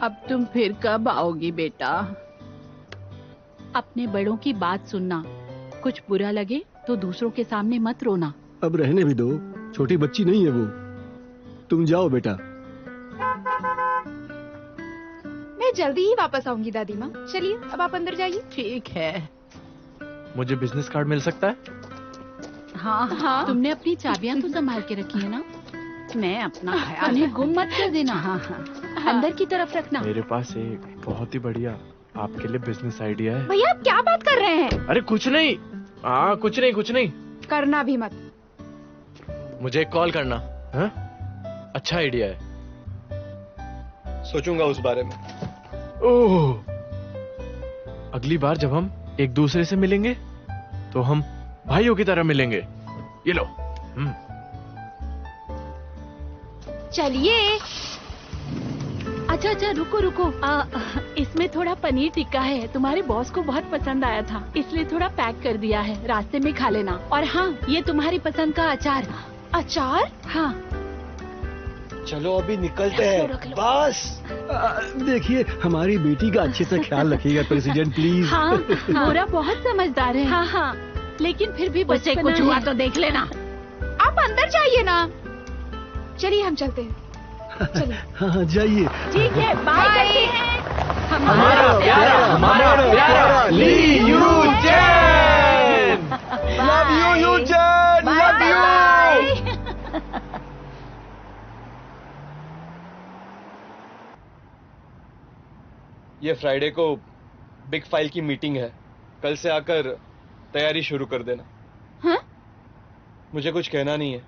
अब तुम फिर कब आओगी बेटा? अपने बड़ों की बात सुनना, कुछ बुरा लगे तो दूसरों के सामने मत रोना। अब रहने भी दो, छोटी बच्ची नहीं है वो। तुम जाओ बेटा। मैं जल्दी ही वापस आऊंगी दादी माँ। चलिए अब आप अंदर जाइए। ठीक है। मुझे बिजनेस कार्ड मिल सकता है? हाँ हाँ, तुमने अपनी चाबियां तो संभाल के रखी है ना? मैं अपना ख्याल, उन्हें गुम मत कर देना। हाँ हाँ, अंदर की तरफ रखना। मेरे पास एक बहुत ही बढ़िया आपके लिए बिजनेस आइडिया है। भैया आप क्या बात कर रहे हैं? अरे कुछ नहीं, हाँ कुछ नहीं। करना भी मत। मुझे एक कॉल करना। हाँ? अच्छा आइडिया है। सोचूंगा उस बारे में। ओह, अगली बार जब हम एक दूसरे से मिलेंगे तो हम भाइयों की तरह मिलेंगे। ये लो। चलिए। अच्छा रुको। इसमें थोड़ा पनीर टिक्का है, तुम्हारे बॉस को बहुत पसंद आया था, इसलिए थोड़ा पैक कर दिया है, रास्ते में खा लेना। और हाँ, ये तुम्हारी पसंद का अचार। अचार? हाँ। चलो अभी निकलते हैं बस। देखिए, हमारी बेटी का अच्छे से ख्याल रखिएगा प्रेसिडेंट प्लीज। हाँ, मोरा बहुत समझदार है। हाँ, लेकिन फिर भी बच्चे कुछ हुआ तो देख लेना। आप अंदर जाइए ना। चलिए हम चलते हैं। चलिए। हाँ जाइए। ठीक है, बाय करते हैं। हमारा प्यारा Li Yuchen. Love you Yuchen, love you. ये फ्राइडे को बिग फाइल की मीटिंग है। कल से आकर तैयारी शुरू कर देना। हाँ? मुझे कुछ कहना नहीं है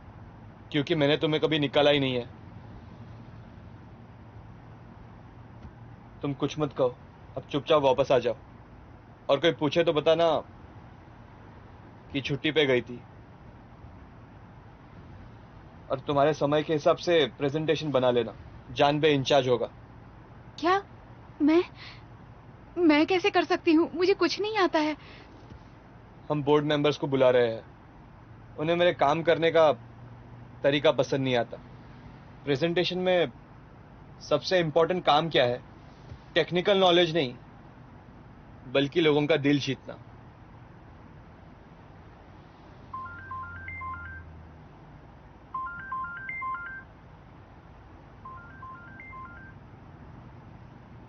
क्योंकि मैंने तुम्हें कभी निकाला ही नहीं है। तुम कुछ मत कहो, अब चुपचाप वापस आ जाओ। और कोई पूछे तो बताना कि छुट्टी पे गई थी। और तुम्हारे समय के हिसाब से प्रेजेंटेशन बना लेना, जान बे इंचार्ज होगा। क्या? मैं कैसे कर सकती हूँ? मुझे कुछ नहीं आता है। हम बोर्ड मेंबर्स को बुला रहे हैं, उन्हें मेरे काम करने का तरीका पसंद नहीं आता। प्रेजेंटेशन में सबसे इंपॉर्टेंट काम क्या है? टेक्निकल नॉलेज नहीं, बल्कि लोगों का दिल जीतना।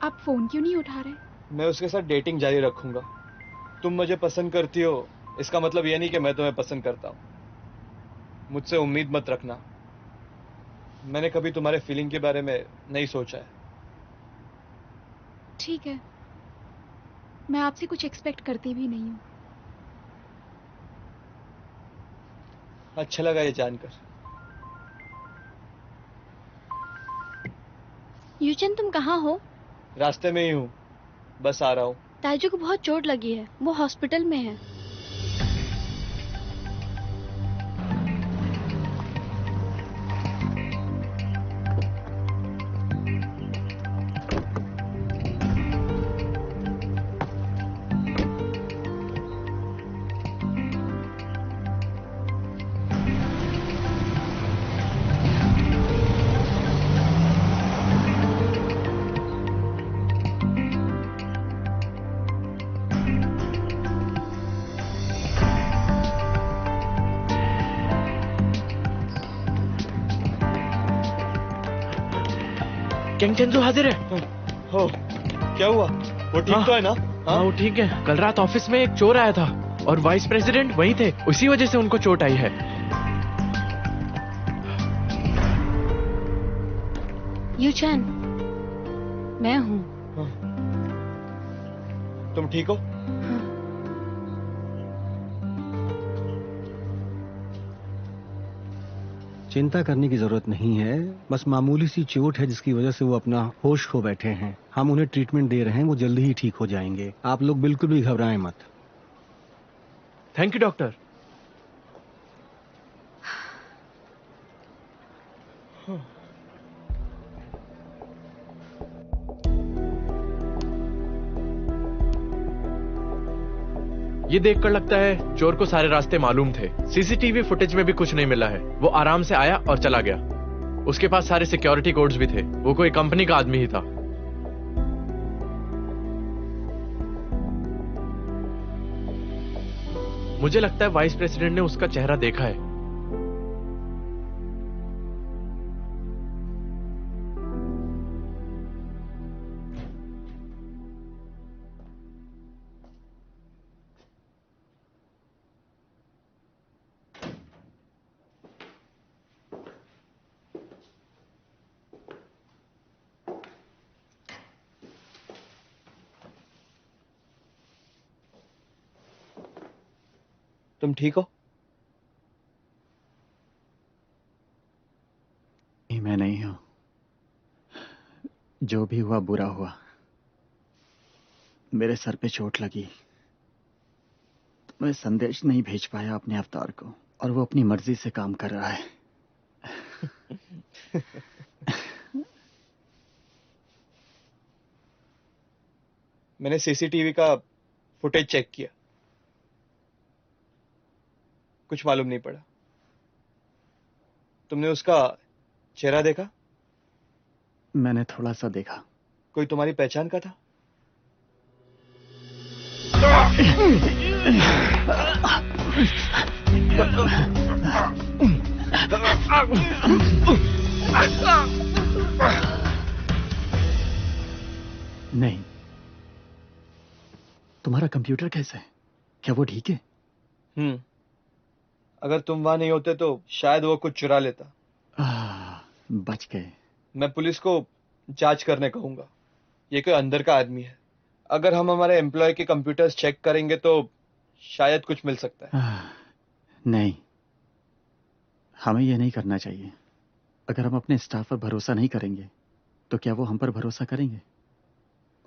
आप फोन क्यों नहीं उठा रहे? मैं उसके साथ डेटिंग जारी रखूंगा। तुम मुझे पसंद करती हो, इसका मतलब यह नहीं कि मैं तुम्हें पसंद करता हूं। मुझसे उम्मीद मत रखना। मैंने कभी तुम्हारे फीलिंग के बारे में नहीं सोचा है। ठीक है, मैं आपसे कुछ एक्सपेक्ट करती भी नहीं हूँ। अच्छा लगा ये जानकर। यूचन, तुम कहाँ हो? रास्ते में ही हूँ, बस आ रहा हूँ। ताइजू को बहुत चोट लगी है, वो हॉस्पिटल में है। किंग चंजू हाजिर है। हो, क्या हुआ? वो ठीक तो है ना? हाँ वो ठीक है। कल रात ऑफिस में एक चोर आया था और वाइस प्रेसिडेंट वहीं थे, उसी वजह से उनको चोट आई है। यूचन, मैं हूँ। तुम ठीक हो? चिंता करने की जरूरत नहीं है, बस मामूली सी चोट है जिसकी वजह से वो अपना होश खो बैठे हैं। हम उन्हें ट्रीटमेंट दे रहे हैं, वो जल्दी ही ठीक हो जाएंगे। आप लोग बिल्कुल भी घबराएं मत। Thank you doctor. ये देखकर लगता है चोर को सारे रास्ते मालूम थे। सीसीटीवी फुटेज में भी कुछ नहीं मिला है। वो आराम से आया और चला गया। उसके पास सारे सिक्योरिटी कोड्स भी थे। वो कोई कंपनी का आदमी ही था। मुझे लगता है वाइस प्रेसिडेंट ने उसका चेहरा देखा है। तुम ठीक हो? मैं नहीं हूं। जो भी हुआ बुरा हुआ। मेरे सर पे चोट लगी। मैं संदेश नहीं भेज पाया अपने अवतार को, और वो अपनी मर्जी से काम कर रहा है। मैंने सीसीटीवी का फुटेज चेक किया, कुछ मालूम नहीं पड़ा। तुमने उसका चेहरा देखा? मैंने थोड़ा सा देखा। कोई तुम्हारी पहचान का था? नहीं। तुम्हारा कंप्यूटर कैसा है? क्या वो ठीक है? अगर तुम वहां नहीं होते तो शायद वो कुछ चुरा लेता। बच गए। मैं पुलिस को जांच करने कहूंगा। ये कोई अंदर का आदमी है। अगर हम हमारे एम्प्लॉय के कंप्यूटर्स चेक करेंगे तो शायद कुछ मिल सकता है। नहीं, हमें ये नहीं करना चाहिए। अगर हम अपने स्टाफ पर भरोसा नहीं करेंगे तो क्या वो हम पर भरोसा करेंगे?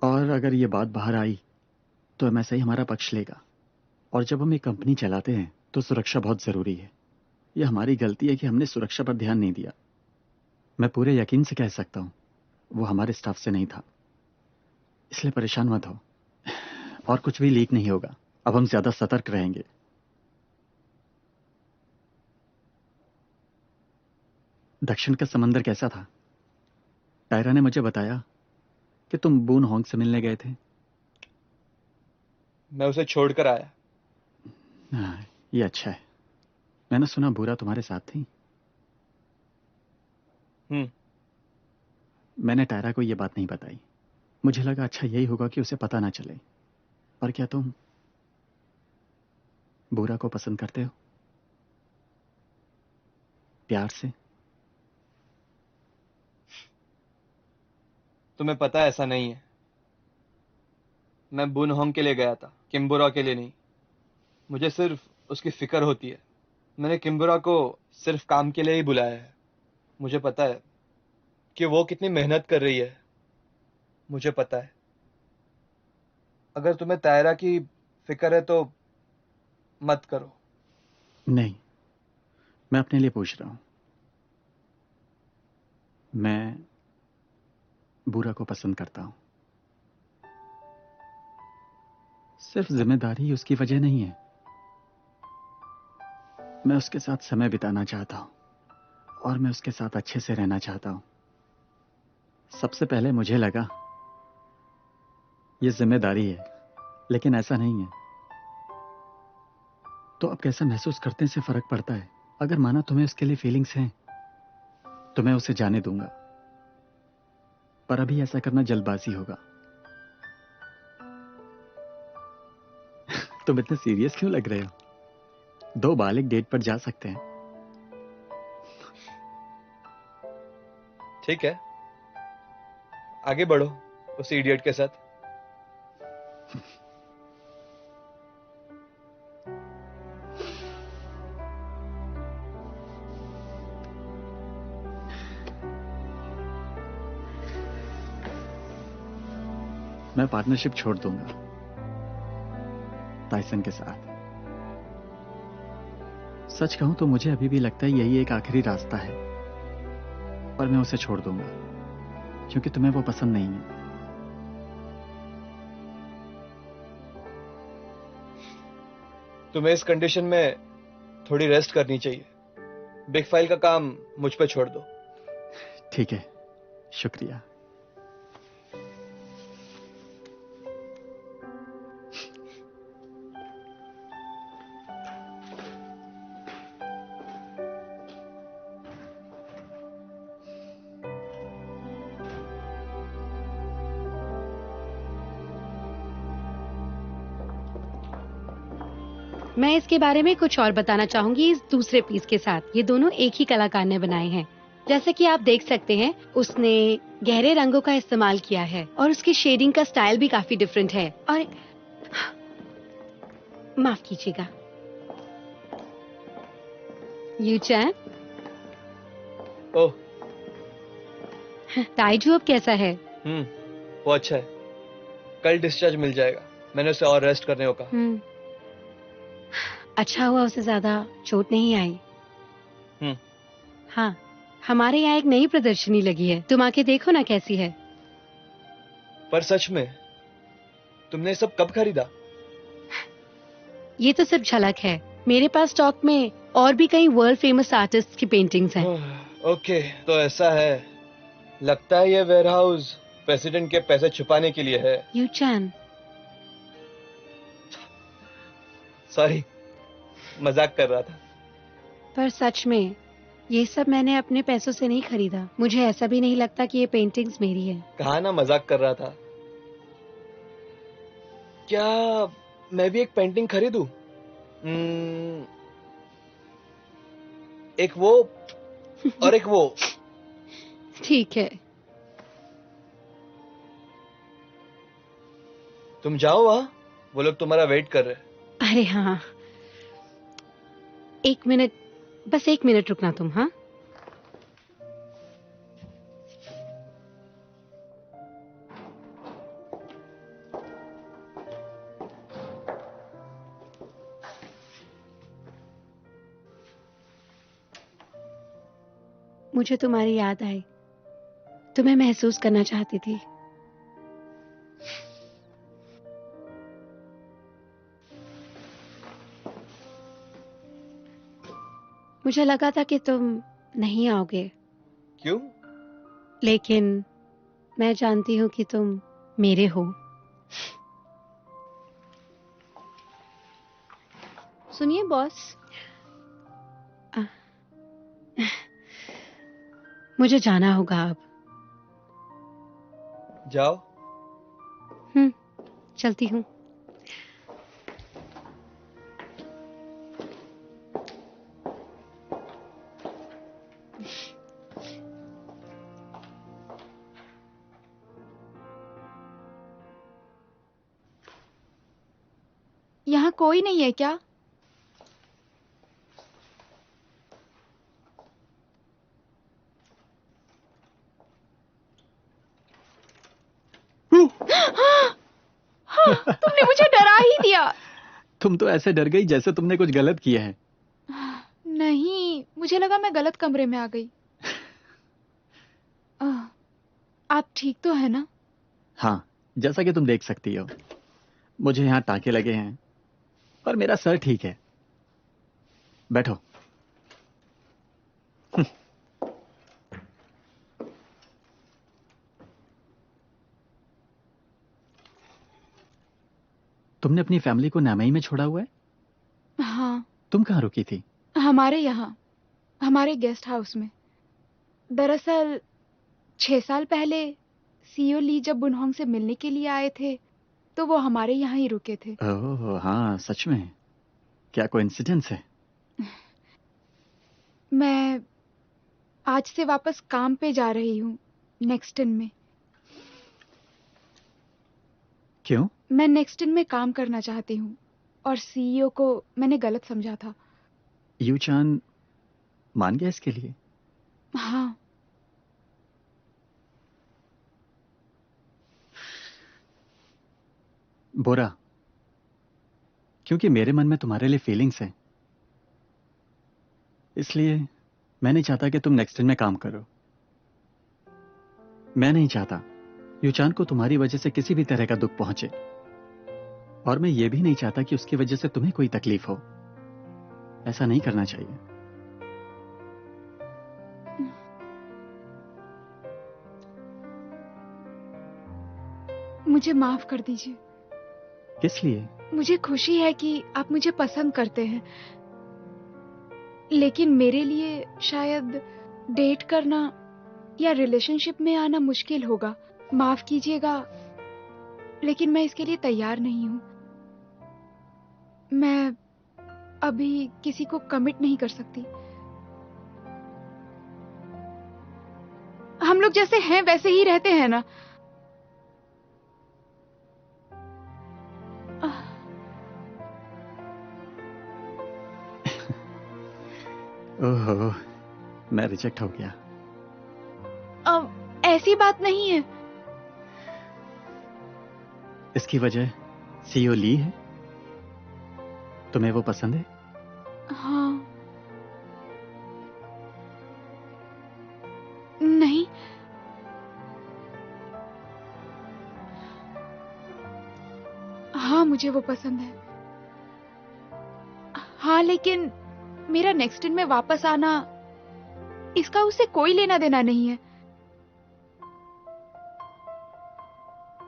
और अगर ये बात बाहर आई तो एमएसआई हमारा पक्ष लेगा। और जब हम एक कंपनी चलाते हैं तो सुरक्षा बहुत जरूरी है। यह हमारी गलती है कि हमने सुरक्षा पर ध्यान नहीं दिया। मैं पूरे यकीन से कह सकता हूं वो हमारे स्टाफ से नहीं था। इसलिए परेशान मत हो, और कुछ भी लीक नहीं होगा। अब हम ज्यादा सतर्क रहेंगे। दक्षिण का समंदर कैसा था? टायरा ने मुझे बताया कि तुम बून होंग से मिलने गए थे। मैं उसे छोड़कर आया। ये अच्छा है। मैंने सुना बुरा तुम्हारे साथ थी। मैंने टायरा को यह बात नहीं बताई। मुझे लगा अच्छा यही होगा कि उसे पता ना चले। पर क्या तुम बुरा को पसंद करते हो? प्यार से? तुम्हें पता है ऐसा नहीं है। मैं बुन होंग के लिए गया था, किम्बुरा के लिए नहीं। मुझे सिर्फ उसकी फिक्र होती है। मैंने किम्बुरा को सिर्फ काम के लिए ही बुलाया है। मुझे पता है कि वो कितनी मेहनत कर रही है। मुझे पता है। अगर तुम्हें तायरा की फिक्र है तो मत करो। नहीं, मैं अपने लिए पूछ रहा हूं। मैं बुरा को पसंद करता हूं। सिर्फ जिम्मेदारी उसकी वजह नहीं है। मैं उसके साथ समय बिताना चाहता हूं, और मैं उसके साथ अच्छे से रहना चाहता हूं। सबसे पहले मुझे लगा यह जिम्मेदारी है, लेकिन ऐसा नहीं है। तो अब कैसा महसूस करते से फर्क पड़ता है। अगर माना तुम्हें उसके लिए फीलिंग्स हैं तो मैं उसे जाने दूंगा, पर अभी ऐसा करना जल्दबाजी होगा। तुम इतने सीरियस क्यों लग रहे हो? दो बालिग डेट पर जा सकते हैं। ठीक है, आगे बढ़ो उस इडियट के साथ। मैं पार्टनरशिप छोड़ दूंगा टाइसन के साथ। सच कहूं तो मुझे अभी भी लगता है यही एक आखिरी रास्ता है, पर मैं उसे छोड़ दूंगा क्योंकि तुम्हें वो पसंद नहीं है। तुम्हें इस कंडीशन में थोड़ी रेस्ट करनी चाहिए। बिग फाइल का काम मुझ पे छोड़ दो। ठीक है, शुक्रिया। मैं इसके बारे में कुछ और बताना चाहूंगी इस दूसरे पीस के साथ। ये दोनों एक ही कलाकार ने बनाए हैं। जैसे कि आप देख सकते हैं, उसने गहरे रंगों का इस्तेमाल किया है और उसकी शेडिंग का स्टाइल भी काफी डिफरेंट है। और माफ कीजिएगा, यूचैन, ओह, ताइजू अब कैसा है? वो अच्छा है। कल डिस्चार्ज मिल जाएगा। मैंने उसे और रेस्ट करने को कहा। अच्छा हुआ उसे ज्यादा चोट नहीं आई। हाँ, हमारे यहाँ एक नई प्रदर्शनी लगी है, तुम आके देखो ना कैसी है। पर सच में तुमने ये सब कब खरीदा? ये तो सिर्फ झलक है। मेरे पास स्टॉक में और भी कई वर्ल्ड फेमस आर्टिस्ट की पेंटिंग्स हैं। ओके, तो ऐसा है। लगता है ये वेयरहाउस प्रेसिडेंट के पैसे छुपाने के लिए है। यूचैन, सॉरी, मजाक कर रहा था। पर सच में ये सब मैंने अपने पैसों से नहीं खरीदा। मुझे ऐसा भी नहीं लगता कि ये पेंटिंग्स मेरी है। कहा ना मजाक कर रहा था। क्या मैं भी एक पेंटिंग खरीदूं? एक वो और एक वो। ठीक है, तुम जाओ वहां, वो लोग तुम्हारा वेट कर रहे हैं। अरे हाँ, एक मिनट, बस एक मिनट रुकना तुम। हाँ, मुझे तुम्हारी याद आई, तुम्हें महसूस करना चाहती थी। मुझे लगा था कि तुम नहीं आओगे, क्यों? लेकिन मैं जानती हूँ कि तुम मेरे हो। सुनिए बॉस, मुझे जाना होगा अब। जाओ। चलती हूँ। यहाँ कोई नहीं है क्या? तुमने मुझे डरा ही दिया। तुम तो ऐसे डर गई जैसे तुमने कुछ गलत किया है। नहीं, मुझे लगा मैं गलत कमरे में आ गई। आप ठीक तो है ना? हाँ, जैसा कि तुम देख सकती हो, मुझे यहाँ टाँके लगे हैं और मेरा सर ठीक है। बैठो। तुमने अपनी फैमिली को नामई में छोड़ा हुआ है? हाँ, तुम कहाँ रुकी थी? हमारे यहाँ, हमारे गेस्ट हाउस में। दरअसल 6 साल पहले सीईओ ली जब बुनहोंग से मिलने के लिए आए थे, तो वो हमारे यहाँ ही रुके थे। ओह हाँ, सच में? क्या कोइंसिडेंस है। मैं आज से वापस काम पे जा रही हूँ, नेक्सटन में। क्यों? मैं नेक्सटन में काम करना चाहती हूँ और सीईओ को मैंने गलत समझा था। यूचान मान गया इसके लिए? हाँ। बुरा, क्योंकि मेरे मन में तुम्हारे लिए फीलिंग्स हैं, इसलिए मैं नहीं चाहता कि तुम नेक्सटन में काम करो। मैं नहीं चाहता यूचान को तुम्हारी वजह से किसी भी तरह का दुख पहुंचे, और मैं ये भी नहीं चाहता कि उसकी वजह से तुम्हें कोई तकलीफ हो। ऐसा नहीं करना चाहिए। मुझे माफ कर दीजिए। किस लिए? मुझे खुशी है कि आप मुझे पसंद करते हैं, लेकिन मेरे लिए शायद डेट करना या रिलेशनशिप में आना मुश्किल होगा। माफ कीजिएगा, लेकिन मैं इसके लिए तैयार नहीं हूं। मैं अभी किसी को कमिट नहीं कर सकती। हम लोग जैसे हैं वैसे ही रहते हैं ना। ओहो, मैं रिजेक्ट हो गया। ऐसी बात नहीं है। इसकी वजह सीओ ली है। तुम्हें वो पसंद है? हाँ। नहीं। हाँ, मुझे वो पसंद है। हाँ, लेकिन मेरा नेक्स्ट इन में वापस आना, इसका उससे कोई लेना देना नहीं है।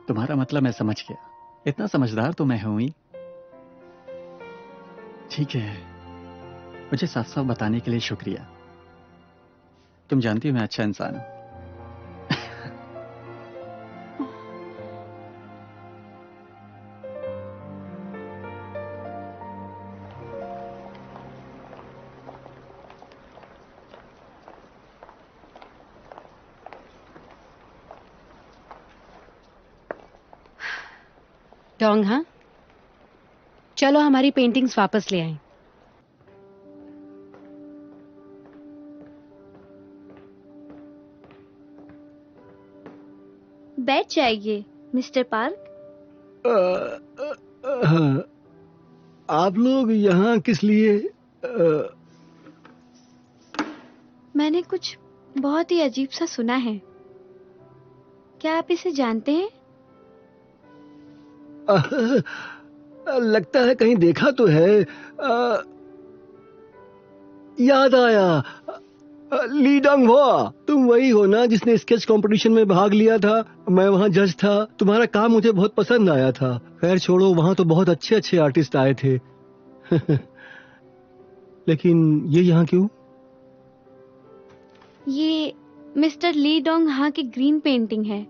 तुम्हारा मतलब मैं समझ गया। इतना समझदार तो मैं हूं ही। ठीक है, मुझे साफ साफ बताने के लिए शुक्रिया। तुम जानती हो मैं अच्छा इंसान हूं। डोंग, हाँ, चलो हमारी पेंटिंग्स वापस ले आएं। बैठ जाइए मिस्टर पार्क। आप लोग यहाँ किस लिए? मैंने कुछ बहुत ही अजीब सा सुना है। क्या आप इसे जानते हैं? लगता है कहीं देखा तो है। याद आया। ली डोंग हुआ, तुम वही हो ना जिसने स्केच कंपटीशन में भाग लिया था? मैं वहाँ जज था। तुम्हारा काम मुझे बहुत पसंद आया था। खैर छोड़ो, वहाँ तो बहुत अच्छे अच्छे आर्टिस्ट आए थे। लेकिन ये यहाँ क्यों? ये मिस्टर ली डोंग हाँ की ग्रीन पेंटिंग है।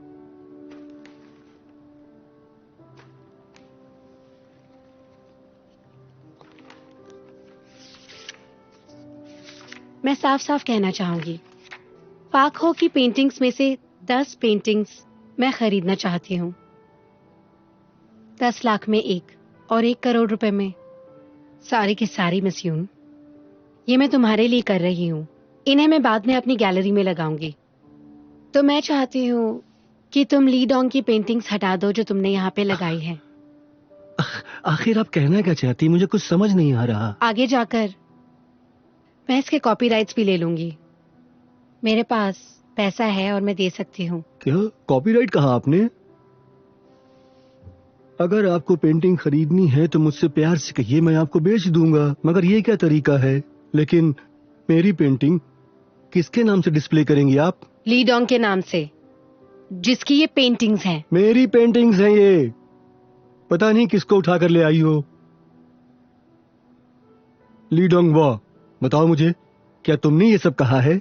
मैं साफ साफ कहना चाहूंगी, पाक हो की पेंटिंग्स में से 10 पेंटिंग्स मैं खरीदना चाहती हूँ। 10 लाख में एक और 1 करोड़ रुपए में सारी की सारी मिस्यून। ये मैं तुम्हारे लिए कर रही हूँ। इन्हें मैं बाद में अपनी गैलरी में लगाऊंगी। तो मैं चाहती हूँ कि तुम ली डोंग की पेंटिंग्स हटा दो जो तुमने यहाँ पे लगाई है। आखिर आप कहना क्या चाहती? मुझे कुछ समझ नहीं आ रहा। आगे जाकर मैं इसके कॉपीराइट्स भी ले लूंगी। मेरे पास पैसा है और मैं दे सकती हूँ। क्या कॉपीराइट कहा आपने? अगर आपको पेंटिंग खरीदनी है तो मुझसे प्यार से कहिए, मैं आपको बेच दूंगा। मगर ये क्या तरीका है? लेकिन मेरी पेंटिंग किसके नाम से डिस्प्ले करेंगी आप? ली डोंग के नाम से, जिसकी ये पेंटिंग्स हैं। मेरी पेंटिंग्स हैं ये। पता नहीं किसको उठा कर ले आई हो। ली डोंग वाह, बताओ मुझे, क्या तुमने ये सब कहा है?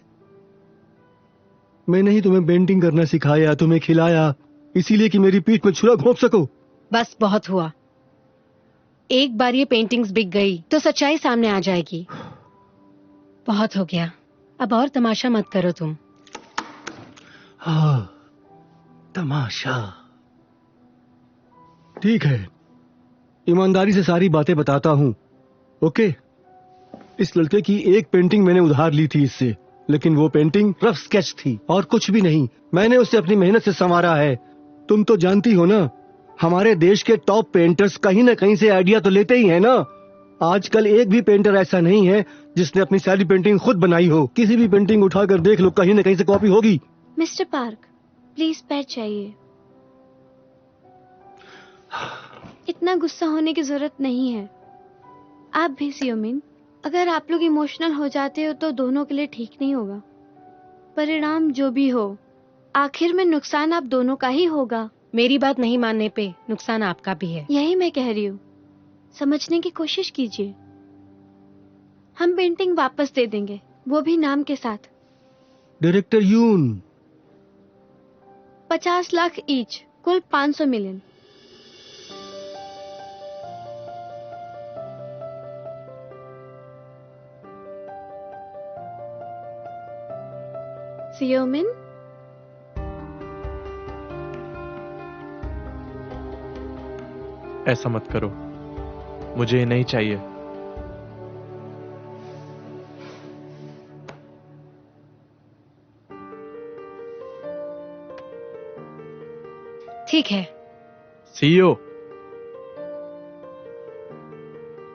मैंने ही तुम्हें पेंटिंग करना सिखाया, तुम्हें खिलाया, इसीलिए कि मेरी पीठ में छुरा घोंप सको। बस बहुत हुआ। एक बार ये पेंटिंग्स बिक गई तो सच्चाई सामने आ जाएगी। बहुत हो गया, अब और तमाशा मत करो तुम। हाँ, तमाशा। ठीक है, ईमानदारी से सारी बातें बताता हूँ। ओके, इस लड़के की एक पेंटिंग मैंने उधार ली थी इससे, लेकिन वो पेंटिंग रफ स्केच थी और कुछ भी नहीं। मैंने उसे अपनी मेहनत से संवारा है। तुम तो जानती हो ना, हमारे देश के टॉप पेंटर्स कहीं ना कहीं से आइडिया तो लेते ही हैं ना। आजकल एक भी पेंटर ऐसा नहीं है जिसने अपनी सारी पेंटिंग खुद बनाई हो। किसी भी पेंटिंग उठाकर देख लो, कहीं ना कहीं से कॉपी होगी। मिस्टर पार्क, प्लीज बैठ जाइए। इतना गुस्सा होने की जरूरत नहीं है। आप भी सियोमिन, अगर आप लोग इमोशनल हो जाते हो तो दोनों के लिए ठीक नहीं होगा। परिणाम जो भी हो, आखिर में नुकसान आप दोनों का ही होगा। मेरी बात नहीं मानने पे नुकसान आपका भी है। यही मैं कह रही हूँ, समझने की कोशिश कीजिए। हम पेंटिंग वापस दे देंगे, वो भी नाम के साथ। डायरेक्टर यून, 50 लाख ईच, कुल 500 मिलियन। सियोमिन, ऐसा मत करो, मुझे ये नहीं चाहिए। ठीक है। सीईओ,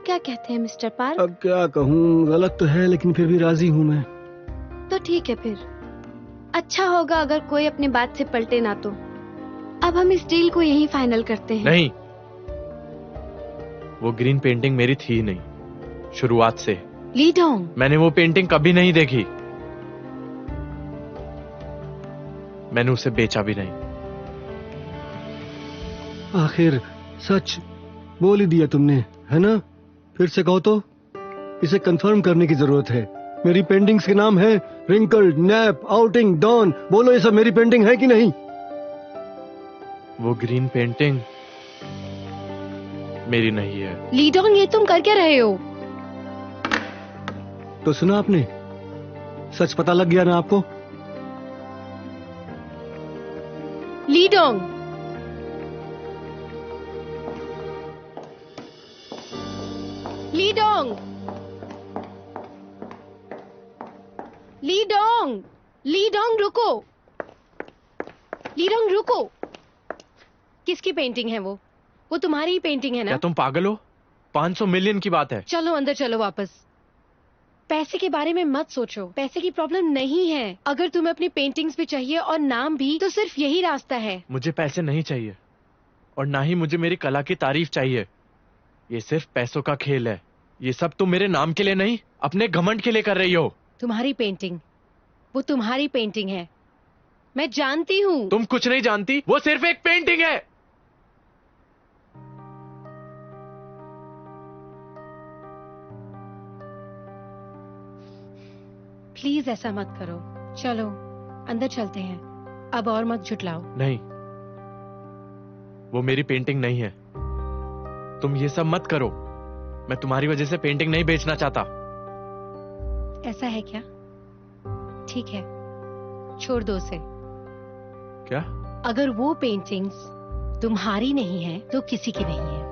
क्या कहते हैं मिस्टर पार्क? अब क्या कहूँ, गलत तो है लेकिन फिर भी राजी हूँ मैं। तो ठीक है फिर। अच्छा होगा अगर कोई अपनी बात से पलटे ना तो। अब हम इस डील को यहीं फाइनल करते हैं। नहीं, वो ग्रीन पेंटिंग मेरी थी ही नहीं, शुरुआत से। ली डोंग, मैंने वो पेंटिंग कभी नहीं देखी, मैंने उसे बेचा भी नहीं। आखिर सच बोल ही दिया तुमने, है ना? फिर से कहो तो। इसे कंफर्म करने की जरूरत है। मेरी पेंटिंग्स के नाम है रिंकल्ड, नैप, आउटिंग, डॉन। बोलो ये सब मेरी पेंटिंग है कि नहीं? वो ग्रीन पेंटिंग मेरी नहीं है। ली डोंग, ये तुम कर क्या रहे हो? तो सुना आपने? सच पता लग गया ना आपको? ली डोंग, ली डोंग, ली डोंग, ली डोंग रुको, ली डोंग रुको। किसकी पेंटिंग है वो? वो तुम्हारी ही पेंटिंग है ना? क्या तुम पागल हो? 500 मिलियन की बात है। चलो अंदर चलो वापस। पैसे के बारे में मत सोचो, पैसे की प्रॉब्लम नहीं है। अगर तुम्हें अपनी पेंटिंग्स भी चाहिए और नाम भी, तो सिर्फ यही रास्ता है। मुझे पैसे नहीं चाहिए और ना ही मुझे मेरी कला की तारीफ चाहिए। ये सिर्फ पैसों का खेल है। ये सब तुम मेरे नाम के लिए नहीं, अपने घमंड के लिए कर रही हो। तुम्हारी पेंटिंग, वो तुम्हारी पेंटिंग है, मैं जानती हूँ। तुम कुछ नहीं जानती, वो सिर्फ एक पेंटिंग है। प्लीज ऐसा मत करो। चलो अंदर चलते हैं, अब और मत झुटलाओ। नहीं, वो मेरी पेंटिंग नहीं है। तुम ये सब मत करो। मैं तुम्हारी वजह से पेंटिंग नहीं बेचना चाहता। ऐसा है क्या? ठीक है, छोड़ दो उसे। क्या? अगर वो पेंटिंग्स तुम्हारी नहीं है तो किसी की नहीं है।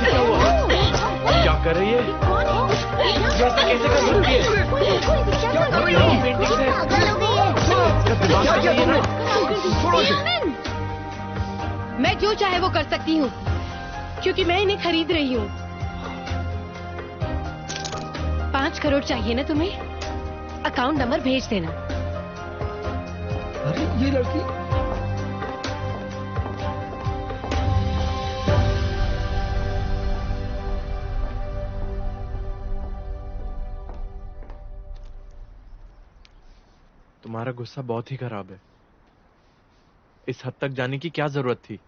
क्या हुआ? क्या कर रही है? ये ऐसा कैसे कर सकती है? क्या कर रही है? पेंटिंग से इसका दिमाग तो सही है ना? छोड़ो इसे। मैं जो चाहे वो कर सकती हूँ, क्योंकि मैं इन्हें खरीद रही हूँ। 5 करोड़ चाहिए ना तुम्हें? अकाउंट नंबर भेज देना। अरे ये लड़की। तुम्हारा गुस्सा बहुत ही खराब है। इस हद तक जाने की क्या जरूरत थी?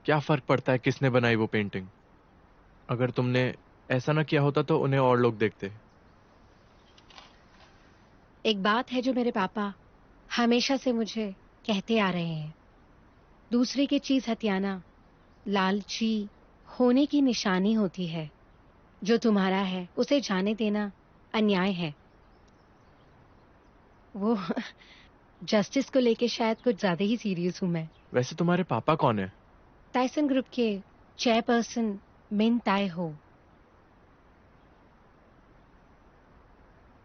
क्या फर्क पड़ता है किसने बनाई वो पेंटिंग? अगर तुमने ऐसा ना किया होता तो उन्हें और लोग देखते। एक बात है जो मेरे पापा हमेशा से मुझे कहते आ रहे हैं, दूसरे की चीज हथियाना लालची होने की निशानी होती है। जो तुम्हारा है उसे जाने देना अन्याय है। वो जस्टिस को लेके शायद कुछ ज्यादा ही सीरियस हूं मैं। वैसे तुम्हारे पापा कौन है? टाइसन ग्रुप के चेयरपर्सन मिन ताई हो।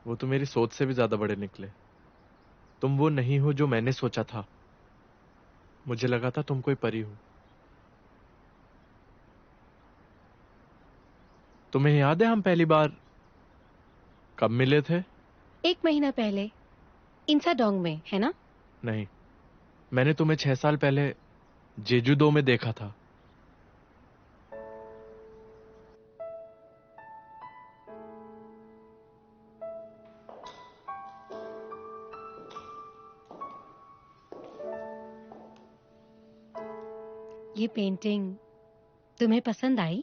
वो तो मेरी सोच से भी ज्यादा बड़े निकले। तुम वो नहीं हो जो मैंने सोचा था। मुझे लगा था तुम कोई परी हो। तुम्हें याद है हम पहली बार कब मिले थे? 1 महीना पहले इंसाडोंग में, है ना? नहीं, मैंने तुम्हें 6 साल पहले जेजूदो में देखा था। ये पेंटिंग तुम्हें पसंद आई?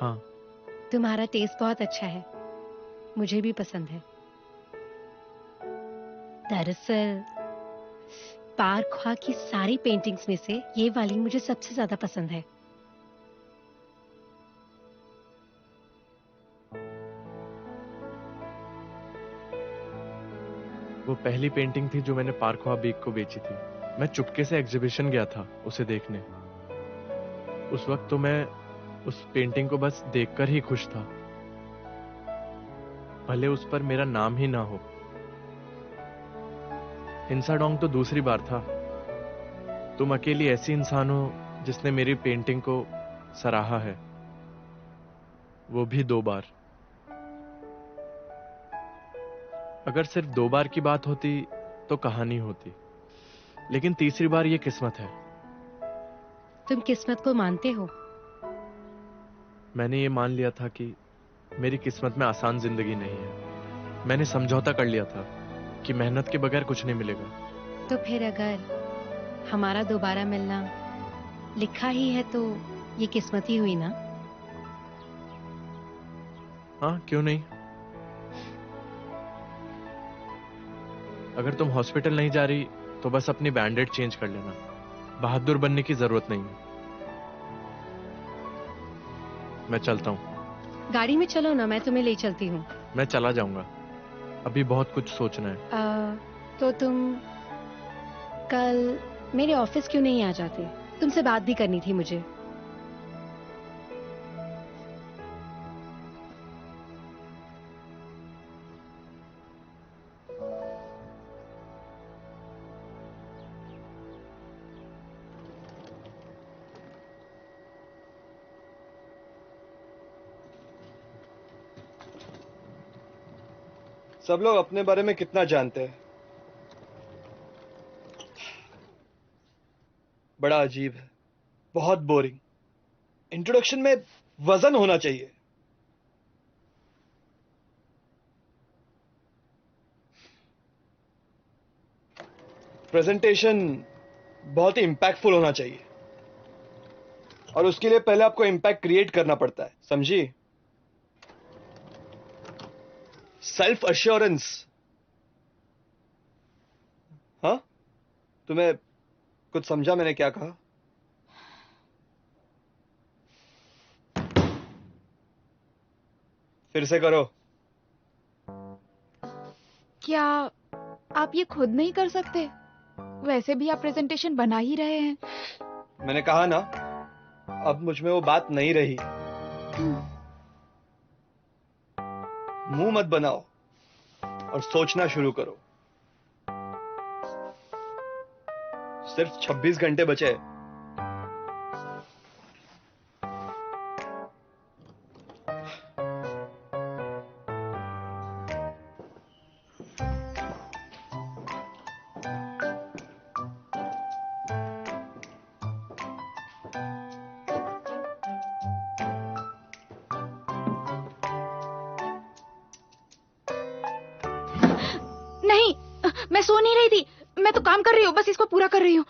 हाँ। तुम्हारा टेस्ट बहुत अच्छा है, मुझे भी पसंद है। दरअसल पार्क ख्वा की सारी पेंटिंग्स में से ये वाली मुझे सबसे ज्यादा पसंद है। वो पहली पेंटिंग थी जो मैंने पार्क ख्वा बेग को बेची थी। मैं चुपके से एग्जीबिशन गया था उसे देखने। उस वक्त तो मैं उस पेंटिंग को बस देखकर ही खुश था, भले उस पर मेरा नाम ही ना हो। इंसाडोंग तो दूसरी बार था। तुम अकेली ऐसी इंसान हो जिसने मेरी पेंटिंग को सराहा है, वो भी 2 बार। अगर सिर्फ 2 बार की बात होती तो कहानी होती, लेकिन तीसरी बार ये किस्मत है। तुम किस्मत को मानते हो? मैंने ये मान लिया था कि मेरी किस्मत में आसान जिंदगी नहीं है। मैंने समझौता कर लिया था कि मेहनत के बगैर कुछ नहीं मिलेगा। तो फिर अगर हमारा दोबारा मिलना लिखा ही है तो ये किस्मत ही हुई ना? हाँ, क्यों नहीं। अगर तुम हॉस्पिटल नहीं जा रही तो बस अपनी बैंडेड चेंज कर लेना। बहादुर बनने की जरूरत नहीं है। मैं चलता हूँ। गाड़ी में चलो ना, मैं तुम्हें ले चलती हूँ। मैं चला जाऊंगा, अभी बहुत कुछ सोचना है। तो तुम कल मेरे ऑफिस क्यों नहीं आ जाते? तुमसे बात भी करनी थी मुझे। सब लोग अपने बारे में कितना जानते हैं। बड़ा अजीब है, बहुत बोरिंग। इंट्रोडक्शन में वजन होना चाहिए। प्रेजेंटेशन बहुत ही इंपैक्टफुल होना चाहिए, और उसके लिए पहले आपको इंपैक्ट क्रिएट करना पड़ता है, समझी? Self assurance. हाँ, तुम्हें कुछ समझा मैंने क्या कहा? फिर से करो। क्या आप ये खुद नहीं कर सकते? वैसे भी आप प्रेजेंटेशन बना ही रहे हैं। मैंने कहा ना, अब मुझ में वो बात नहीं रही। मुंह मत बनाओ और सोचना शुरू करो। सिर्फ 26 घंटे बचे हैं। नहीं, मैं सो नहीं रही थी, मैं तो काम कर रही हूँ, बस इसको पूरा कर रही हूँ।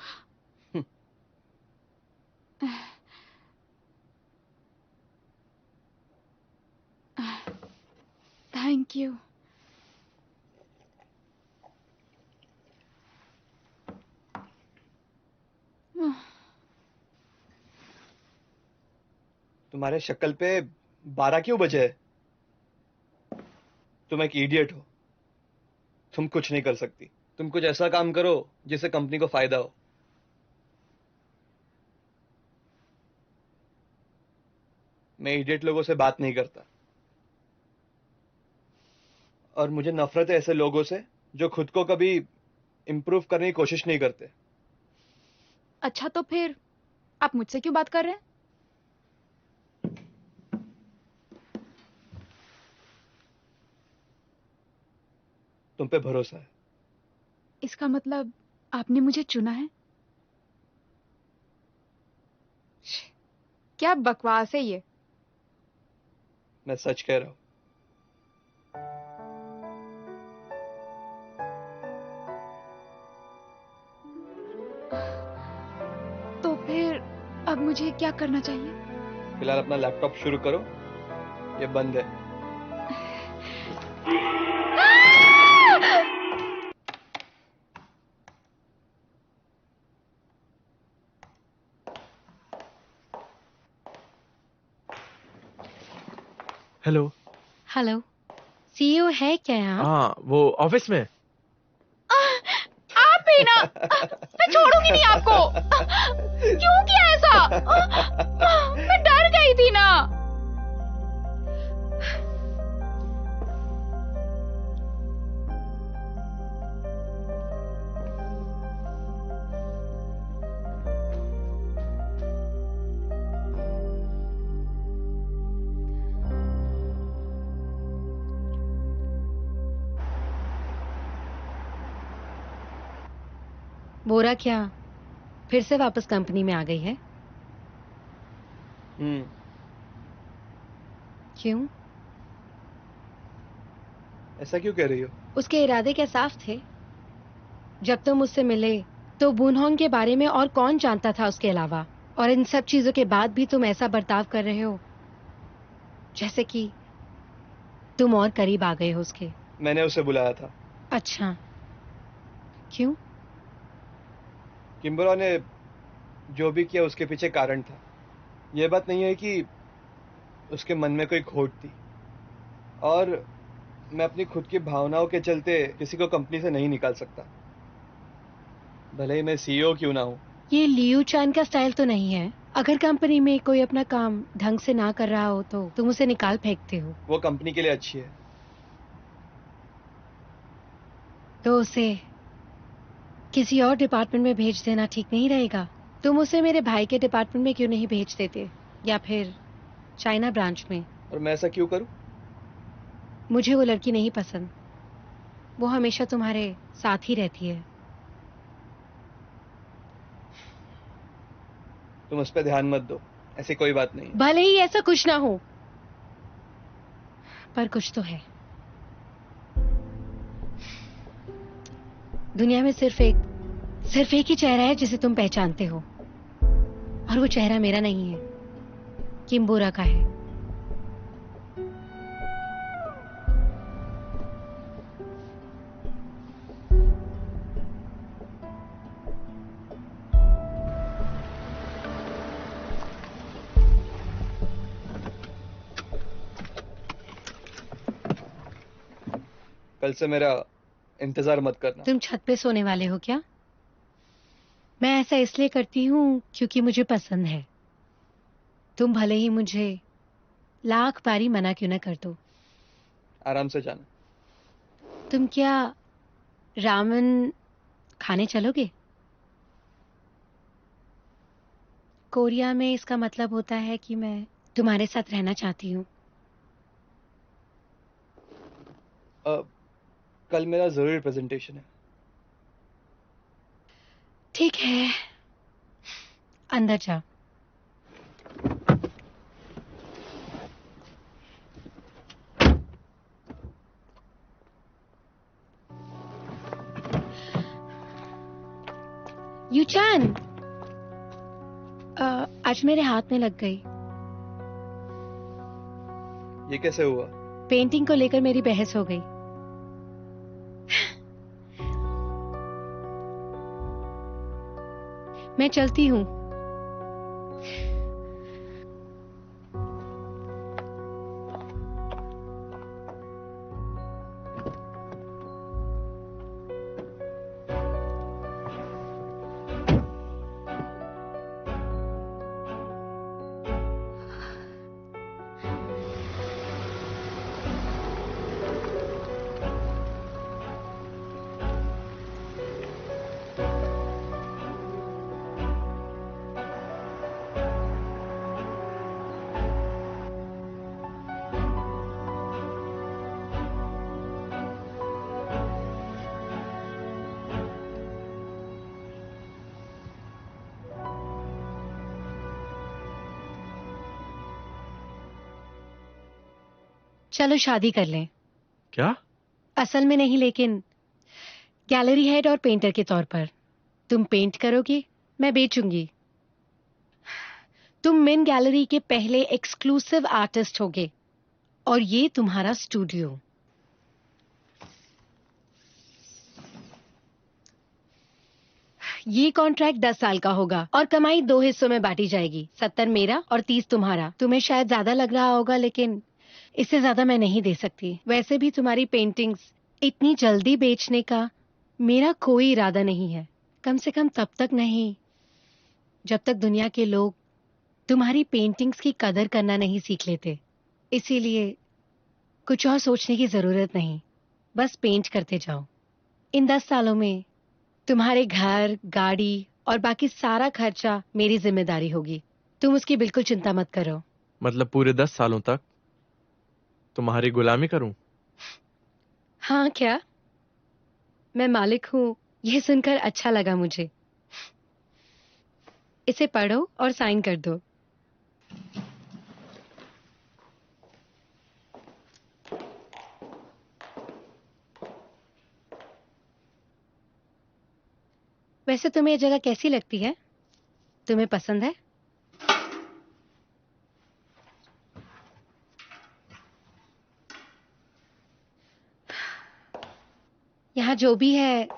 Thank you. तुम्हारे शक्ल पे 12 क्यों बजे है? तुम एक इडियट हो। तुम कुछ नहीं कर सकती। तुम कुछ ऐसा काम करो जिससे कंपनी को फायदा हो। मैं इडियट लोगों से बात नहीं करता, और मुझे नफरत है ऐसे लोगों से जो खुद को कभी इंप्रूव करने की कोशिश नहीं करते। अच्छा, तो फिर आप मुझसे क्यों बात कर रहे हैं? तुम पे भरोसा है। इसका मतलब आपने मुझे चुना है? क्या बकवास है ये? मैं सच कह रहा हूं। अब मुझे क्या करना चाहिए? फिलहाल अपना लैपटॉप शुरू करो, ये बंद है। हेलो। हेलो, सीईओ है क्या यहाँ? हाँ, वो ऑफिस में। आप भी ना, मैं छोड़ूंगी नहीं आपको। क्यों किया ऐसा? मैं डर गई थी ना। बोरा क्या फिर से वापस कंपनी में आ गई है? क्यों? ऐसा क्यों कह रही हो? उसके इरादे क्या साफ थे? जब तुम मुझसे मिले तो बूनहोंग के बारे में और कौन जानता था उसके अलावा? और इन सब चीजों के बाद भी तुम ऐसा बर्ताव कर रहे हो जैसे कि तुम और करीब आ गए हो उसके। मैंने उसे बुलाया था। अच्छा, क्यों? किम्बरा ने जो भी किया उसके पीछे कारण था। ये बात नहीं है कि उसके मन में कोई खोट थी, और मैं अपनी खुद की भावनाओं के चलते किसी को कंपनी से नहीं निकाल सकता, भले ही मैं सीईओ क्यों ना हूं। ये लियू चान का स्टाइल तो नहीं है। अगर कंपनी में कोई अपना काम ढंग से ना कर रहा हो तो तुम उसे निकाल फेंकते हो। वो कंपनी के लिए अच्छी है। तो उसे किसी और डिपार्टमेंट में भेज देना ठीक नहीं रहेगा? तुम उसे मेरे भाई के डिपार्टमेंट में क्यों नहीं भेज देते, या फिर चाइना ब्रांच में? और मैं ऐसा क्यों करूं? मुझे वो लड़की नहीं पसंद। वो हमेशा तुम्हारे साथ ही रहती है। तुम उस पर ध्यान मत दो, ऐसी कोई बात नहीं। भले ही ऐसा कुछ ना हो, पर कुछ तो है। दुनिया में सिर्फ एक ही चेहरा है जिसे तुम पहचानते हो, और वो चेहरा मेरा नहीं है, किम्बोरा का है। कल से मेरा इंतजार मत करना। तुम छत पे सोने वाले हो क्या? मैं ऐसा इसलिए करती हूँ क्योंकि मुझे पसंद है। तुम भले ही मुझे लाख बारी मना क्यों ना कर दो। आराम से जाना। तुम क्या रामेन खाने चलोगे? कोरिया में इसका मतलब होता है कि मैं तुम्हारे साथ रहना चाहती हूँ। कल मेरा जरूरी प्रेजेंटेशन है। ठीक है, अंदर जा। यूचान, आज मेरे हाथ में लग गई। ये कैसे हुआ? पेंटिंग को लेकर मेरी बहस हो गई। मैं चलती हूँ। चलो शादी कर लें। क्या? असल में नहीं, लेकिन गैलरी हेड और पेंटर के तौर पर। तुम पेंट करोगी, मैं बेचूंगी। तुम मिन गैलरी के पहले एक्सक्लूसिव आर्टिस्ट होगे और ये तुम्हारा स्टूडियो। ये कॉन्ट्रैक्ट 10 साल का होगा और कमाई 2 हिस्सों में बांटी जाएगी, 70 मेरा और 30 तुम्हारा। तुम्हें शायद ज्यादा लग रहा होगा, लेकिन इससे ज्यादा मैं नहीं दे सकती। वैसे भी तुम्हारी पेंटिंग्स इतनी जल्दी बेचने का मेरा कोई इरादा नहीं है, कम से कम तब तक नहीं जब तक दुनिया के लोग तुम्हारी पेंटिंग्स की कदर करना नहीं सीख लेते। इसीलिए कुछ और सोचने की जरूरत नहीं, बस पेंट करते जाओ। इन 10 सालों में तुम्हारे घर, गाड़ी और बाकी सारा खर्चा मेरी जिम्मेदारी होगी। तुम उसकी बिल्कुल चिंता मत करो। मतलब पूरे 10 सालों तक तुम्हारी गुलामी करूं? हाँ, क्या मैं मालिक हूँ, ये सुनकर अच्छा लगा मुझे। इसे पढ़ो और साइन कर दो। वैसे तुम्हें ये जगह कैसी लगती है? तुम्हें पसंद है? यहाँ जो भी है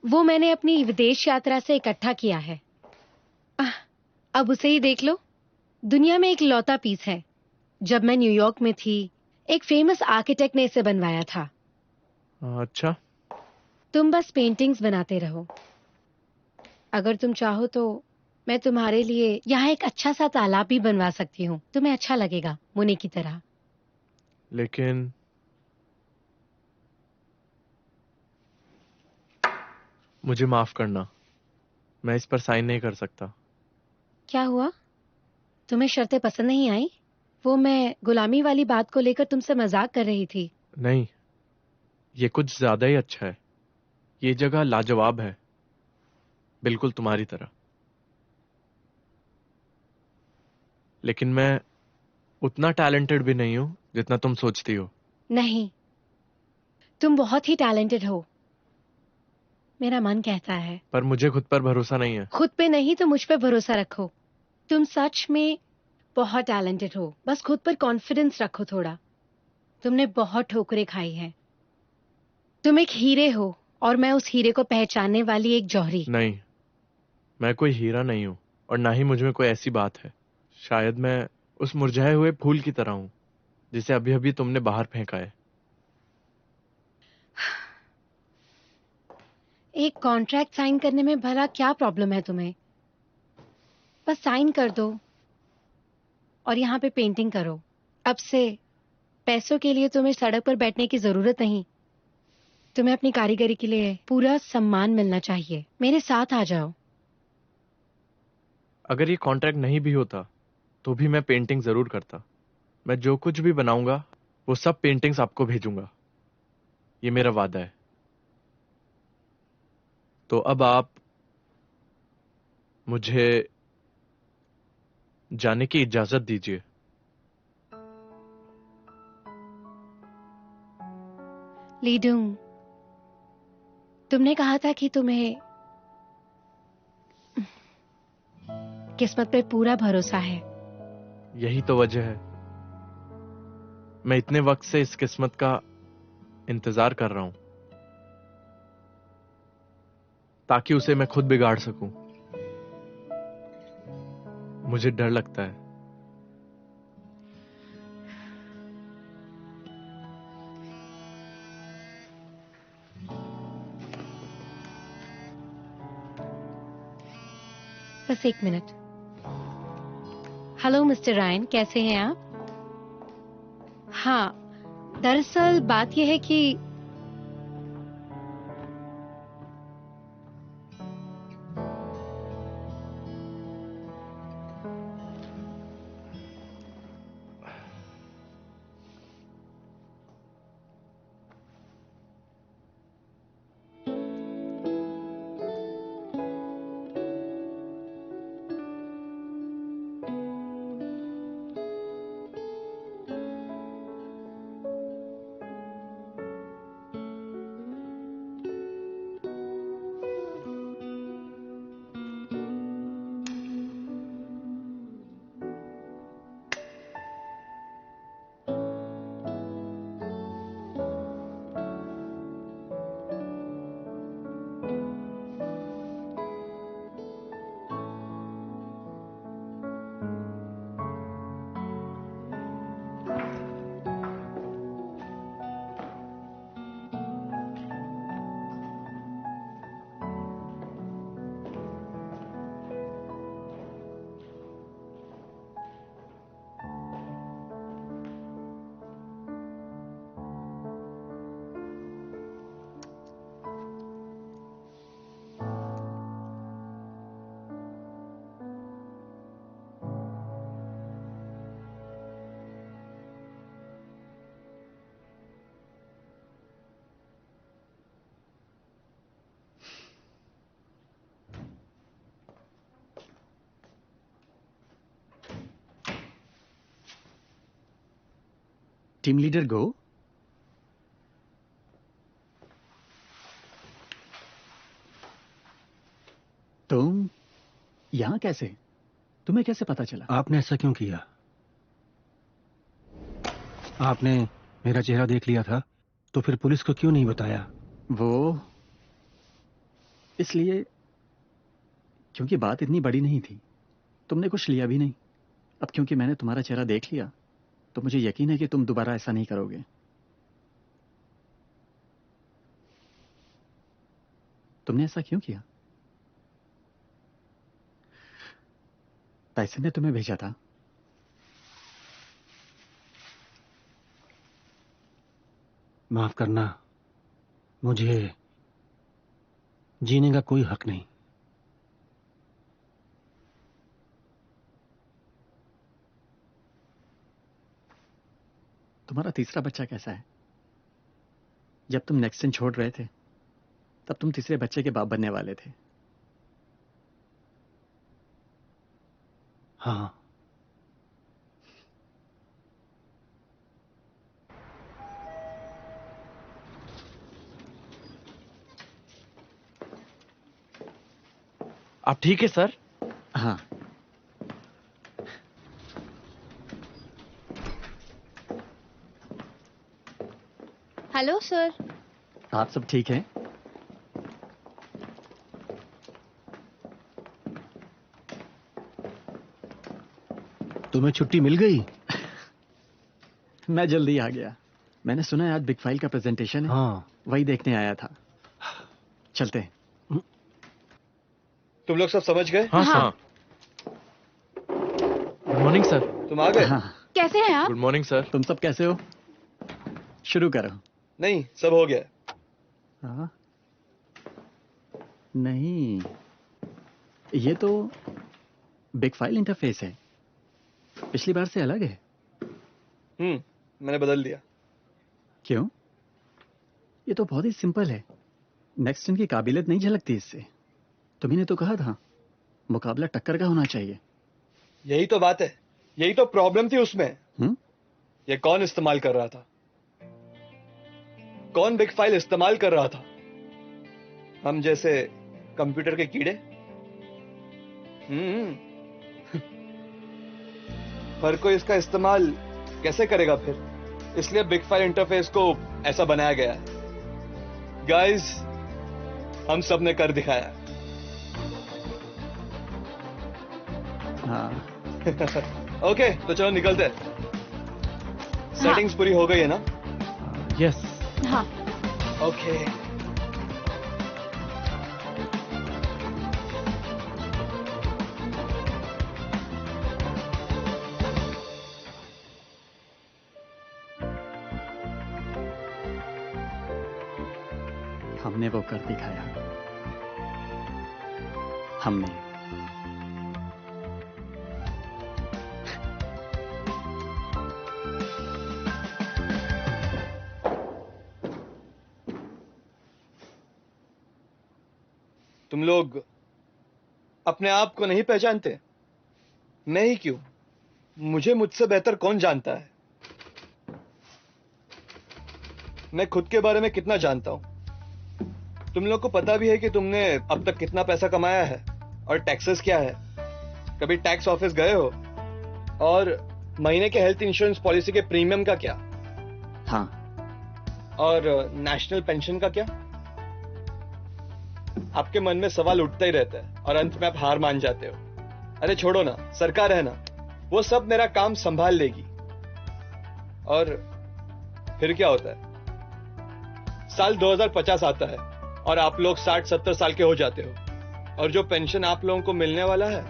वो मैंने अपनी विदेश यात्रा से इकट्ठा किया है। अब उसे ही देख लो। दुनिया में एक लौता पीस है। जब मैं न्यूयॉर्क में थी, एक फेमस आर्किटेक्ट ने इसे बनवाया था। अच्छा, तुम बस पेंटिंग्स बनाते रहो। अगर तुम चाहो तो मैं तुम्हारे लिए यहाँ एक अच्छा सा तालाब भी बनवा सकती हूँ। तुम्हें अच्छा लगेगा, मुने की तरह। लेकिन मुझे माफ करना, मैं इस पर साइन नहीं कर सकता। क्या हुआ? तुम्हें शर्तें पसंद नहीं आई? वो मैं गुलामी वाली बात को लेकर तुमसे मजाक कर रही थी। नहीं, ये कुछ ज्यादा ही अच्छा है। ये जगह लाजवाब है, बिल्कुल तुम्हारी तरह। लेकिन मैं उतना टैलेंटेड भी नहीं हूं जितना तुम सोचती हो। नहीं, तुम बहुत ही टैलेंटेड हो, मेरा मन कहता है। पर मुझे खुद पर भरोसा नहीं है। खुद पे नहीं तो मुझ पे भरोसा रखो। तुम सच में बहुत टैलेंटेड हो, बस खुद पर कॉन्फिडेंस रखो थोड़ा। तुमने बहुत ठोकरें खाई हैं। तुम एक हीरे हो और मैं उस हीरे को पहचानने वाली एक जौहरी। नहीं, मैं कोई हीरा नहीं हूं और ना ही मुझ में कोई ऐसी बात है। शायद मैं उस मुरझाए हुए फूल की तरह हूं जिसे अभी अभी तुमने बाहर फेंका है। एक कॉन्ट्रैक्ट साइन करने में भला क्या प्रॉब्लम है तुम्हें? बस साइन कर दो और यहाँ पे पेंटिंग करो। अब से पैसों के लिए तुम्हें सड़क पर बैठने की जरूरत नहीं। तुम्हें अपनी कारीगरी के लिए पूरा सम्मान मिलना चाहिए। मेरे साथ आ जाओ। अगर ये कॉन्ट्रैक्ट नहीं भी होता तो भी मैं पेंटिंग जरूर करता। मैं जो कुछ भी बनाऊंगा वो सब पेंटिंग्स आपको भेजूंगा, ये मेरा वादा है। तो अब आप मुझे जाने की इजाजत दीजिए। लीडूंग, तुमने कहा था कि तुम्हें किस्मत पे पूरा भरोसा है। यही तो वजह है, मैं इतने वक्त से इस किस्मत का इंतजार कर रहा हूं ताकि उसे मैं खुद बिगाड़ सकूं। मुझे डर लगता है। बस एक मिनट। हेलो मिस्टर रायन, कैसे हैं आप? हाँ, दरअसल बात यह है कि टीम लीडर गो। तुम यहां कैसे? तुम्हें कैसे पता चला? आपने ऐसा क्यों किया? आपने मेरा चेहरा देख लिया था, तो फिर पुलिस को क्यों नहीं बताया? वो इसलिए क्योंकि बात इतनी बड़ी नहीं थी, तुमने कुछ लिया भी नहीं। अब क्योंकि मैंने तुम्हारा चेहरा देख लिया, तो मुझे यकीन है कि तुम दोबारा ऐसा नहीं करोगे। तुमने ऐसा क्यों किया? पैसे ने तुम्हें भेजा था। माफ करना, मुझे जीने का कोई हक नहीं। तुम्हारा तीसरा बच्चा कैसा है? जब तुम नेक्स्ट छोड़ रहे थे, तब तुम तीसरे बच्चे के बाप बनने वाले थे। हाँ, आप ठीक है सर? हाँ, हेलो सर। आप सब ठीक हैं? तुम्हें छुट्टी मिल गई? मैं जल्दी आ गया। मैंने सुना है आज बिग फाइल का प्रेजेंटेशन है। हाँ, वही देखने आया था। चलते हैं। तुम लोग सब समझ गए? हाँ हाँ। सर। Good morning sir. तुम आ गए? हाँ, कैसे हैं आप? Good morning sir. तुम सब कैसे हो? शुरू करो। नहीं, सब हो गया। हाँ, नहीं, ये तो बिग फाइल इंटरफेस है, पिछली बार से अलग है। मैंने बदल दिया। क्यों? ये तो बहुत ही सिंपल है। नेक्स्ट की काबिलियत नहीं झलकती इससे। तुम्ही ने तो कहा था मुकाबला टक्कर का होना चाहिए। यही तो बात है, यही तो प्रॉब्लम थी उसमें। हम्म? ये कौन इस्तेमाल कर रहा था? कौन बिग फाइल इस्तेमाल कर रहा था? हम जैसे कंप्यूटर के कीड़े? पर कोई इसका इस्तेमाल कैसे करेगा फिर? इसलिए बिग फाइल इंटरफेस को ऐसा बनाया गया है। गाइस, हम सब ने कर दिखाया। हाँ, ओके, तो चलो निकलते हैं। सेटिंग्स पूरी हो गई है ना? यस। हाँ। ओके। हमने वो कर दिखाया। हमने। तुम लोग अपने आप को नहीं पहचानते? मैं ही क्यों? मुझे मुझसे बेहतर कौन जानता है? मैं खुद के बारे में कितना जानता हूं। तुम लोग को पता भी है कि तुमने अब तक कितना पैसा कमाया है और टैक्सेस क्या है। कभी टैक्स ऑफिस गए हो? और महीने के हेल्थ इंश्योरेंस पॉलिसी के प्रीमियम का क्या? हाँ, और नेशनल पेंशन का क्या? आपके मन में सवाल उठता ही रहता है और अंत में आप हार मान जाते हो। अरे छोड़ो ना, सरकार है ना, वो सब मेरा काम संभाल लेगी। और फिर क्या होता है? साल 2050 आता है और आप लोग 60-70 साल के हो जाते हो और जो पेंशन आप लोगों को मिलने वाला है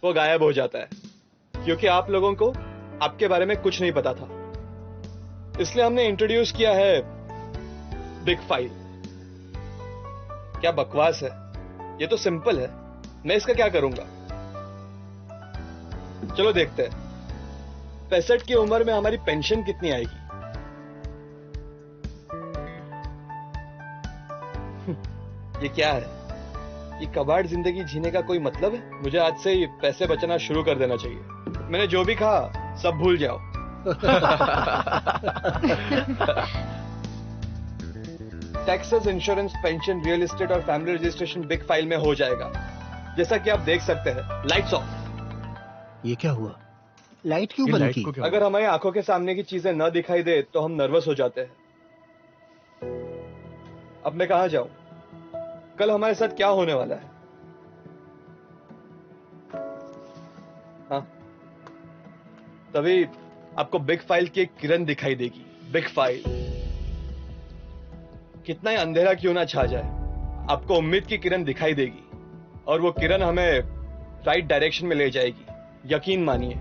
वो गायब हो जाता है, क्योंकि आप लोगों को आपके बारे में कुछ नहीं पता था। इसलिए हमने इंट्रोड्यूस किया है बिग फाइल। क्या बकवास है? ये तो सिंपल है। मैं इसका क्या करूंगा? चलो देखते हैं 65 की उम्र में हमारी पेंशन कितनी आएगी। ये क्या है? ये कबाड़ जिंदगी जीने का कोई मतलब है? मुझे आज से ही पैसे बचाना शुरू कर देना चाहिए। मैंने जो भी कहा सब भूल जाओ। Taxes, insurance, pension, real estate और फैमिली रजिस्ट्रेशन बिग फाइल में हो जाएगा। जैसा कि आप देख सकते हैं, लाइट्स ऑफ। ये क्या हुआ? लाइट क्यों ये बंद लाइट की? को क्या अगर हमारी आंखों के सामने की चीजें न दिखाई दे तो हम नर्वस हो जाते हैं। अब मैं कहां जाऊं? कल हमारे साथ क्या होने वाला है? हाँ, तभी आपको बिग फाइल की एक किरण दिखाई देगी। बिग फाइल, कितना ही अंधेरा क्यों ना छा जाए, आपको उम्मीद की किरण दिखाई देगी और वो किरण हमें राइट डायरेक्शन में ले जाएगी। यकीन मानिए,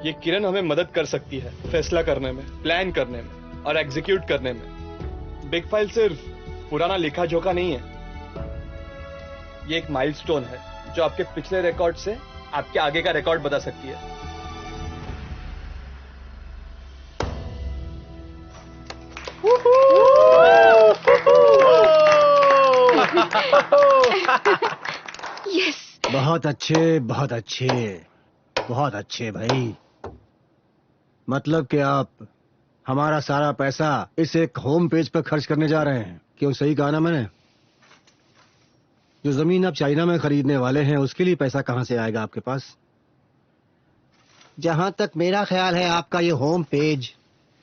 ये किरण हमें मदद कर सकती है फैसला करने में, प्लान करने में और एग्जीक्यूट करने में। बिग फाइल सिर्फ पुराना लिखा जोखा नहीं है, ये एक माइलस्टोन है जो आपके पिछले रिकॉर्ड से आपके आगे का रिकॉर्ड बता सकती है। यस। बहुत अच्छे, बहुत अच्छे, बहुत अच्छे भाई। मतलब कि आप हमारा सारा पैसा इस एक होम पेज पर खर्च करने जा रहे हैं। क्यों, सही कहा ना मैंने? जो जमीन आप चाइना में खरीदने वाले हैं उसके लिए पैसा कहां से आएगा आपके पास? जहां तक मेरा ख्याल है, आपका ये होम पेज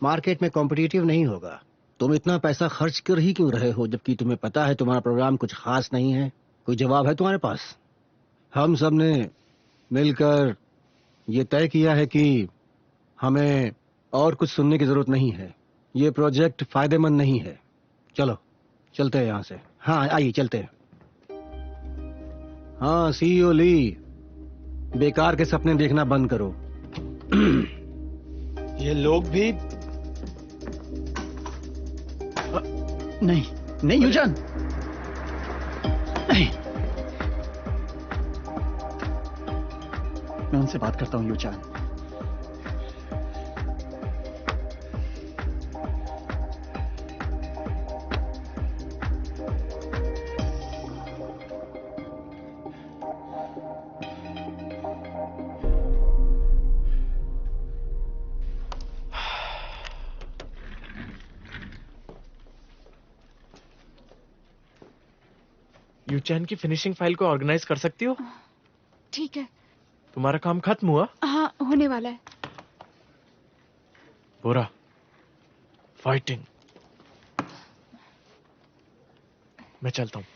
मार्केट में कॉम्पिटिटिव नहीं होगा। तुम इतना पैसा खर्च कर ही क्यों रहे हो, जबकि तुम्हें पता है तुम्हारा प्रोग्राम कुछ खास नहीं है? कोई जवाब है तुम्हारे पास? हम सब ने मिलकर ये तय किया है कि हमें और कुछ सुनने की जरूरत नहीं है। ये प्रोजेक्ट फायदेमंद नहीं है। चलो चलते हैं यहाँ से। हाँ आइए चलते हैं। हाँ सीईओ ली, बेकार के सपने देखना बंद करो। ये लोग भी नहीं नहीं यूजान, नहीं। मैं उनसे बात करता हूँ यूजान। यूचैन की फिनिशिंग फाइल को ऑर्गेनाइज कर सकती हो? ठीक है। तुम्हारा काम खत्म हुआ? हाँ, होने वाला है। बुरा फाइटिंग। मैं चलता हूँ।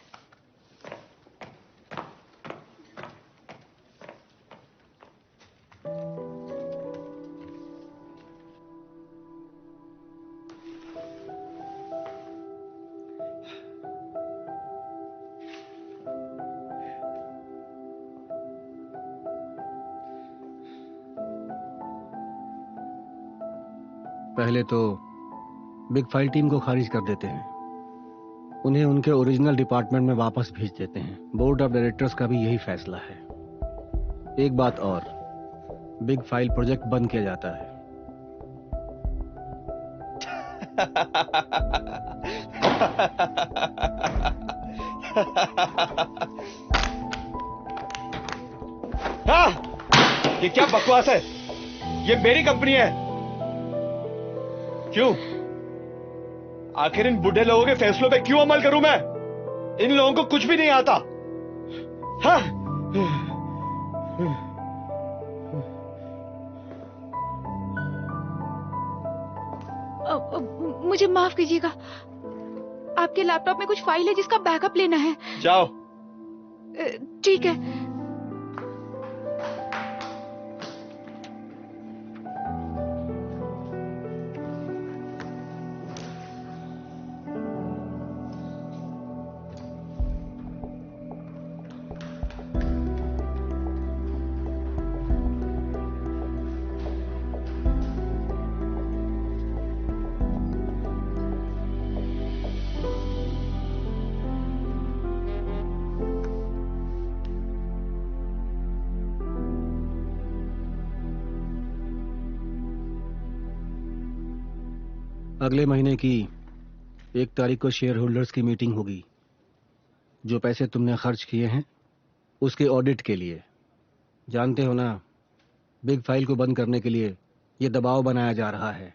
पहले तो बिग फाइल टीम को खारिज कर देते हैं, उन्हें उनके ओरिजिनल डिपार्टमेंट में वापस भेज देते हैं। बोर्ड ऑफ डायरेक्टर्स का भी यही फैसला है। एक बात और, बिग फाइल प्रोजेक्ट बंद किया जाता है। हाँ, ये क्या बकवास है? ये मेरी कंपनी है। क्यों? आखिर इन बुढ़े लोगों के फैसलों पे क्यों अमल करूं मैं? इन लोगों को कुछ भी नहीं आता। हाँ? मुझे माफ कीजिएगा, आपके लैपटॉप में कुछ फाइल है जिसका बैकअप लेना है। जाओ। ठीक है। अगले महीने की 1 तारीख को शेयर होल्डर्स की मीटिंग होगी। जो पैसे तुमने खर्च किए हैं उसके ऑडिट के लिए। जानते हो ना, बिग फाइल को बंद करने के लिए ये दबाव बनाया जा रहा है।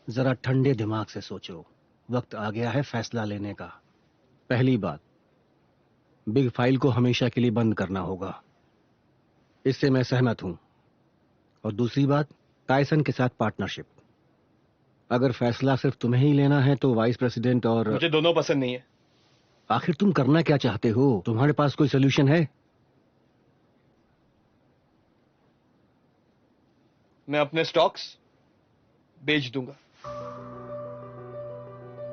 जरा ठंडे दिमाग से सोचो, वक्त आ गया है फैसला लेने का। पहली बात, बिग फाइल को हमेशा के लिए बंद करना होगा, इससे मैं सहमत हूं। और दूसरी बात, टायसन के साथ पार्टनरशिप। अगर फैसला सिर्फ तुम्हें ही लेना है तो वाइस प्रेसिडेंट और मुझे दोनों पसंद नहीं है। आखिर तुम करना क्या चाहते हो? तुम्हारे पास कोई सोल्यूशन है? मैं अपने स्टॉक्स बेच दूंगा।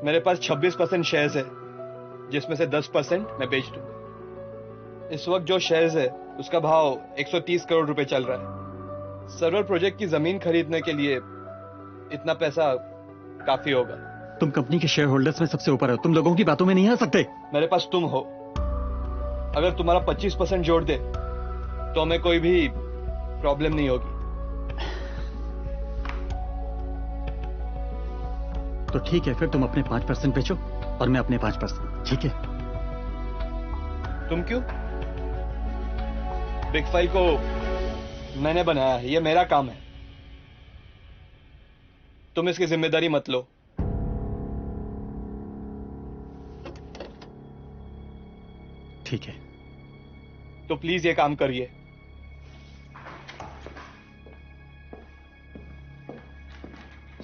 मेरे पास 26% शेयर्स है, जिसमें से 10% मैं बेच दूंगा। इस वक्त जो शेयर्स है उसका भाव 130 करोड़ रुपए चल रहा है। सर्वर प्रोजेक्ट की जमीन खरीदने के लिए इतना पैसा काफी होगा। तुम कंपनी के शेयर होल्डर्स में सबसे ऊपर हो, तुम लोगों की बातों में नहीं आ सकते। मेरे पास तुम हो। अगर तुम्हारा 25% जोड़ दे तो हमें कोई भी प्रॉब्लम नहीं होगी। तो ठीक है, फिर तुम अपने 5% बेचो और मैं अपने 5%, ठीक है? तुम क्यों? बिग फाइव को मैंने बनाया है, ये मेरा काम है। तुम इसकी जिम्मेदारी मत लो। ठीक है। तो प्लीज ये काम करिए।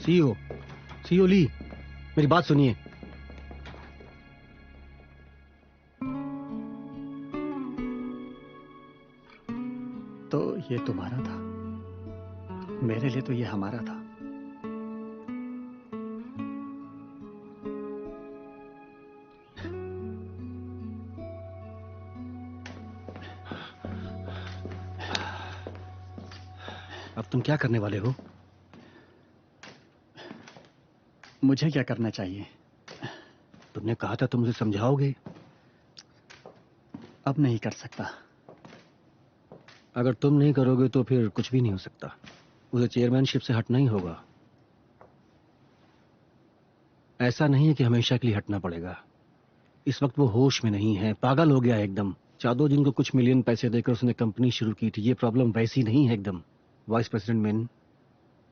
सीईओ ली, मेरी बात सुनिए। तो ये तुम्हारा था, मेरे लिए तो ये हमारा था। अब तुम क्या करने वाले हो? मुझे क्या करना चाहिए? तुमने कहा था तुम मुझे समझाओगे। अब नहीं कर सकता। अगर तुम नहीं करोगे तो फिर कुछ भी नहीं हो सकता। उसे चेयरमैनशिप से हटना ही होगा। ऐसा नहीं है कि हमेशा के लिए हटना पड़ेगा। इस वक्त वो होश में नहीं है, पागल हो गया है एकदम। चादोजिन को कुछ मिलियन पैसे देकर उसने कंपनी शुरू की थी। ये प्रॉब्लम वैसी नहीं है एकदम। वाइस प्रेसिडेंट मिन,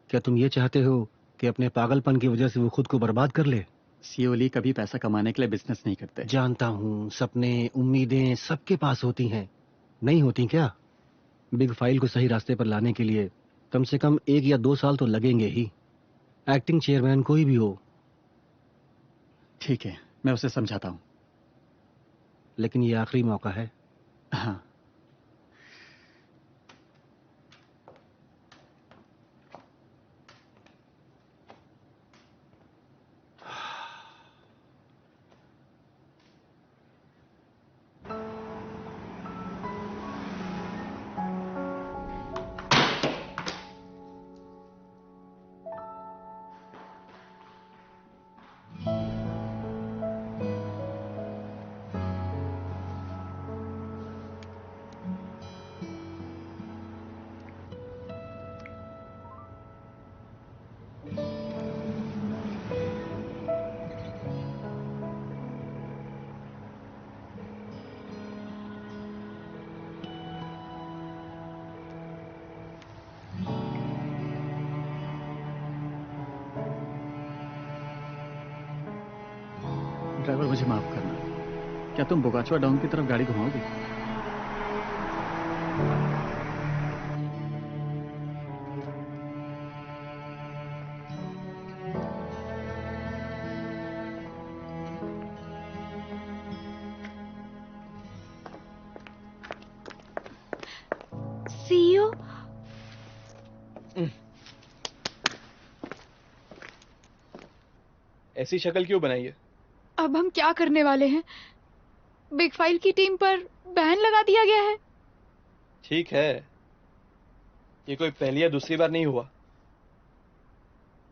क्या तुम ये चाहते हो कि अपने पागलपन की वजह से वो खुद को बर्बाद कर ले? सीओली कभी पैसा कमाने के लिए बिजनेस नहीं करते। जानता हूं, सपने उम्मीदें सबके पास होती हैं, नहीं होती क्या? बिग फाइल को सही रास्ते पर लाने के लिए कम से कम 1 या 2 साल तो लगेंगे ही। एक्टिंग चेयरमैन कोई भी हो। ठीक है, मैं उसे समझाता हूं। लेकिन ये आखिरी मौका है। हाँ। ड्राइवर, मुझे माफ करना। क्या तुम बोगाचुआ डाउन की तरफ गाड़ी घुमाओगे? सीईओ, ऐसी शक्ल क्यों बनाई है? अब हम क्या करने वाले हैं? बिग फाइल की टीम पर बैन लगा दिया गया है। ठीक है, ये कोई पहली या दूसरी बार नहीं हुआ।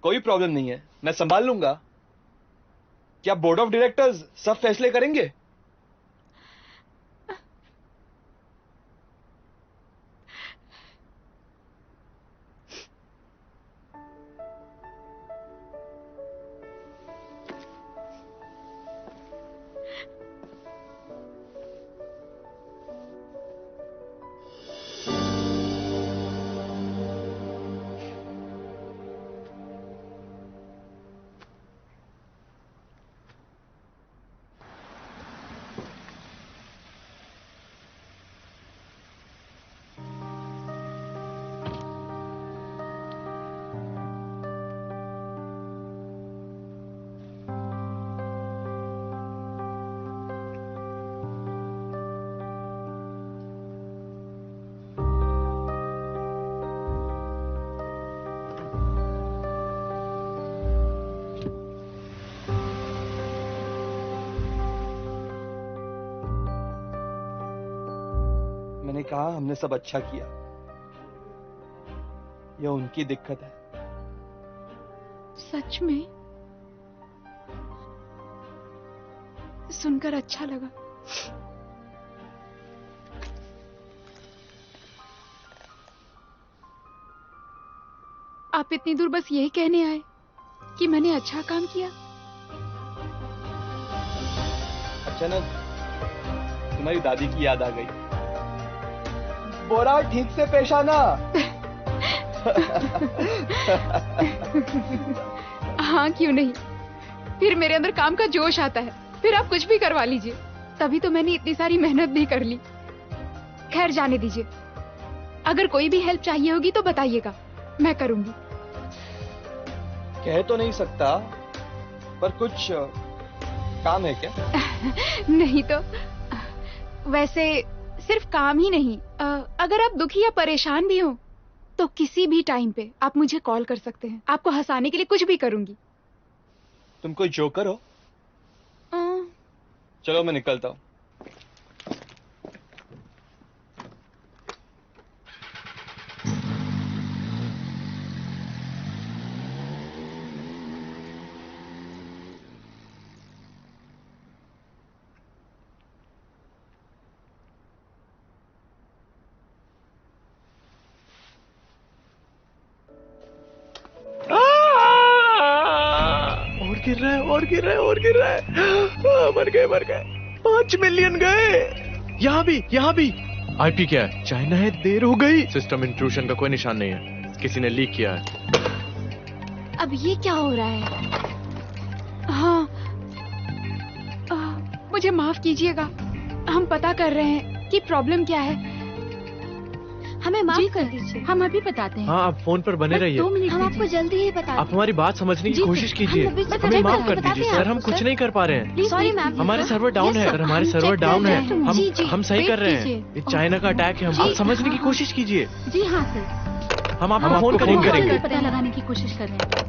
कोई प्रॉब्लम नहीं है, मैं संभाल लूंगा। क्या बोर्ड ऑफ डायरेक्टर्स सब फैसले करेंगे? कहा हमने सब अच्छा किया। यह उनकी दिक्कत है। सच में सुनकर अच्छा लगा। आप इतनी दूर बस यही कहने आए कि मैंने अच्छा काम किया? अचानक तुम्हारी दादी की याद आ गई। बोरा ठीक से पेश आना। हाँ, क्यों नहीं। फिर मेरे अंदर काम का जोश आता है, फिर आप कुछ भी करवा लीजिए। तभी तो मैंने इतनी सारी मेहनत भी कर ली। खैर जाने दीजिए। अगर कोई भी हेल्प चाहिए होगी तो बताइएगा, मैं करूंगी। कह तो नहीं सकता, पर कुछ काम है क्या? नहीं तो वैसे सिर्फ काम ही नहीं, अगर आप दुखी या परेशान भी हो तो किसी भी टाइम पे आप मुझे कॉल कर सकते हैं। आपको हंसाने के लिए कुछ भी करूंगी। तुम कोई जोकर हो? चलो मैं निकलता हूँ। और गिर रहा है। मर गए 5 मिलियन गए। यहाँ भी। आईपी क्या है? चाइना है। देर हो गई। सिस्टम इंट्रूशन का कोई निशान नहीं है, किसी ने लीक किया है। अब ये क्या हो रहा है? हाँ, मुझे माफ कीजिएगा, हम पता कर रहे हैं कि प्रॉब्लम क्या है। हमें माफ कर दीजिए। हम अभी बताते हैं। हाँ, आप फोन पर बने रहिए। 2 मिनट हम आपको जल्दी ही बता आप हमारी बात समझने की कोशिश कीजिए। हमें माफ कर दीजिए सर, हम कुछ नहीं कर पा रहे हैं। Sorry ma'am. हमारे सर्वर डाउन है। अगर हमारे सर्वर डाउन है, हम सही कर रहे हैं। ये चाइना का अटैक है। आप समझने की कोशिश कीजिए। जी हाँ सर, हम आपको फोन करेंगे। पता लगाने की कोशिश कर रहे हैं।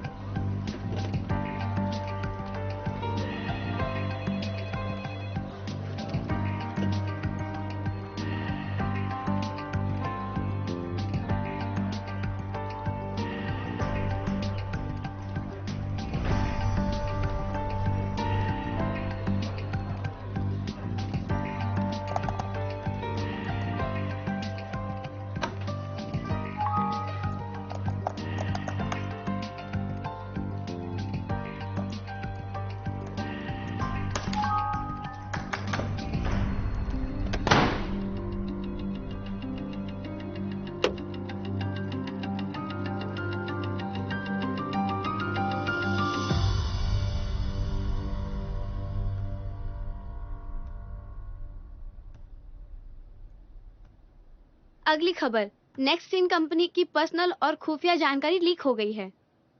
अगली खबर, नेक्स्ट इन कंपनी की पर्सनल और खुफिया जानकारी लीक हो गई है।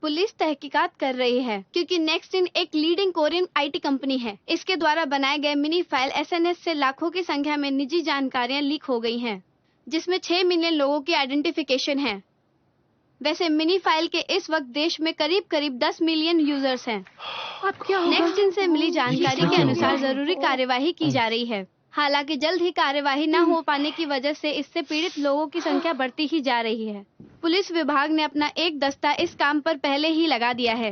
पुलिस तहकीकात कर रही है क्योंकि नेक्स्ट इन एक लीडिंग कोरियन आईटी कंपनी है। इसके द्वारा बनाए गए मिनी फाइल एसएनएस से लाखों की संख्या में निजी जानकारियां लीक हो गई हैं, जिसमें 6 मिलियन लोगों की आइडेंटिफिकेशन है। वैसे मिनी फाइल के इस वक्त देश में करीब 10 मिलियन यूजर्स हैं। अब क्या होगा? नेक्स्ट इन से मिली जानकारी के अनुसार जरूरी कार्यवाही की जा रही है। हालांकि जल्द ही कार्यवाही न हो पाने की वजह से इससे पीड़ित लोगों की संख्या बढ़ती ही जा रही है। पुलिस विभाग ने अपना एक दस्ता इस काम पर पहले ही लगा दिया है।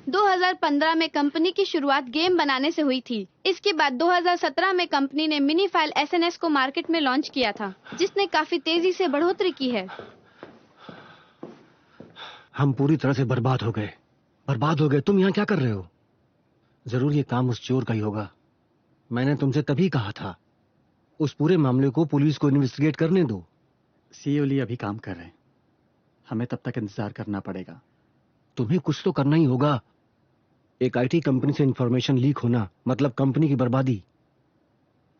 2015 में कंपनी की शुरुआत गेम बनाने से हुई थी। इसके बाद 2017 में कंपनी ने मिनी फाइल एसएनएस को मार्केट में लॉन्च किया था, जिसने काफी तेजी से बढ़ोतरी की है। हम पूरी तरह से बर्बाद हो गए। तुम यहाँ क्या कर रहे हो? जरूर ये काम उस चोर का ही होगा। मैंने तुमसे तभी कहा था, उस पूरे मामले को पुलिस को इन्वेस्टिगेट करने दो। सीईओ ली अभी काम कर रहे हैं, हमें तब तक इंतजार करना पड़ेगा। तुम्हें कुछ तो करना ही होगा। एक आईटी कंपनी से इंफॉर्मेशन लीक होना मतलब कंपनी की बर्बादी,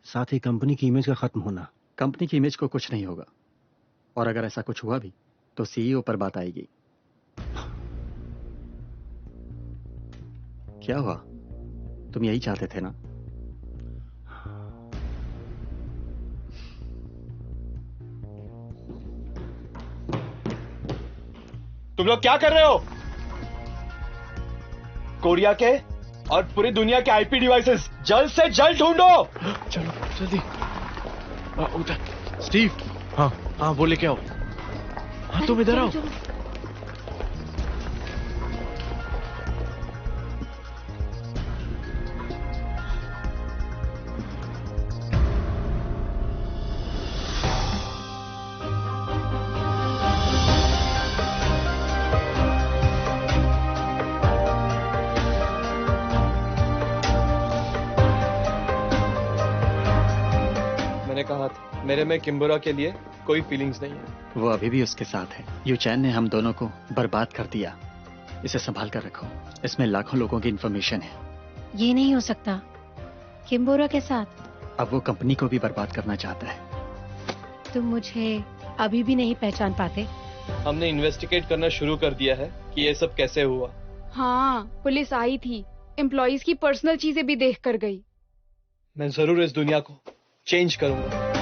साथ ही कंपनी की इमेज का खत्म होना। कंपनी की इमेज को कुछ नहीं होगा, और अगर ऐसा कुछ हुआ भी तो सीईओ पर बात आएगी। क्या हुआ? तुम यही चाहते थे ना? तुम लोग क्या कर रहे हो? कोरिया के और पूरी दुनिया के आईपी डिवाइसेस जल्द से जल्द ढूंढो। चलो जल्दी। उधर स्टीव। हाँ हाँ, वो लेके आओ। हाँ तुम इधर आओ। मैंने कहा था मेरे में किम्बोरा के लिए कोई फीलिंग्स नहीं है। वो अभी भी उसके साथ है। यूचैन ने हम दोनों को बर्बाद कर दिया। इसे संभाल कर रखो, इसमें लाखों लोगों की इंफॉर्मेशन है। ये नहीं हो सकता। किम्बोरा के साथ अब वो कंपनी को भी बर्बाद करना चाहता है। तुम मुझे अभी भी नहीं पहचान पाते? हमने इन्वेस्टिगेट करना शुरू कर दिया है कि ये सब कैसे हुआ। हाँ, पुलिस आई थी, एम्प्लॉइज की पर्सनल चीजें भी देख कर गई। मैं जरूर इस दुनिया को चेंज करूंगा।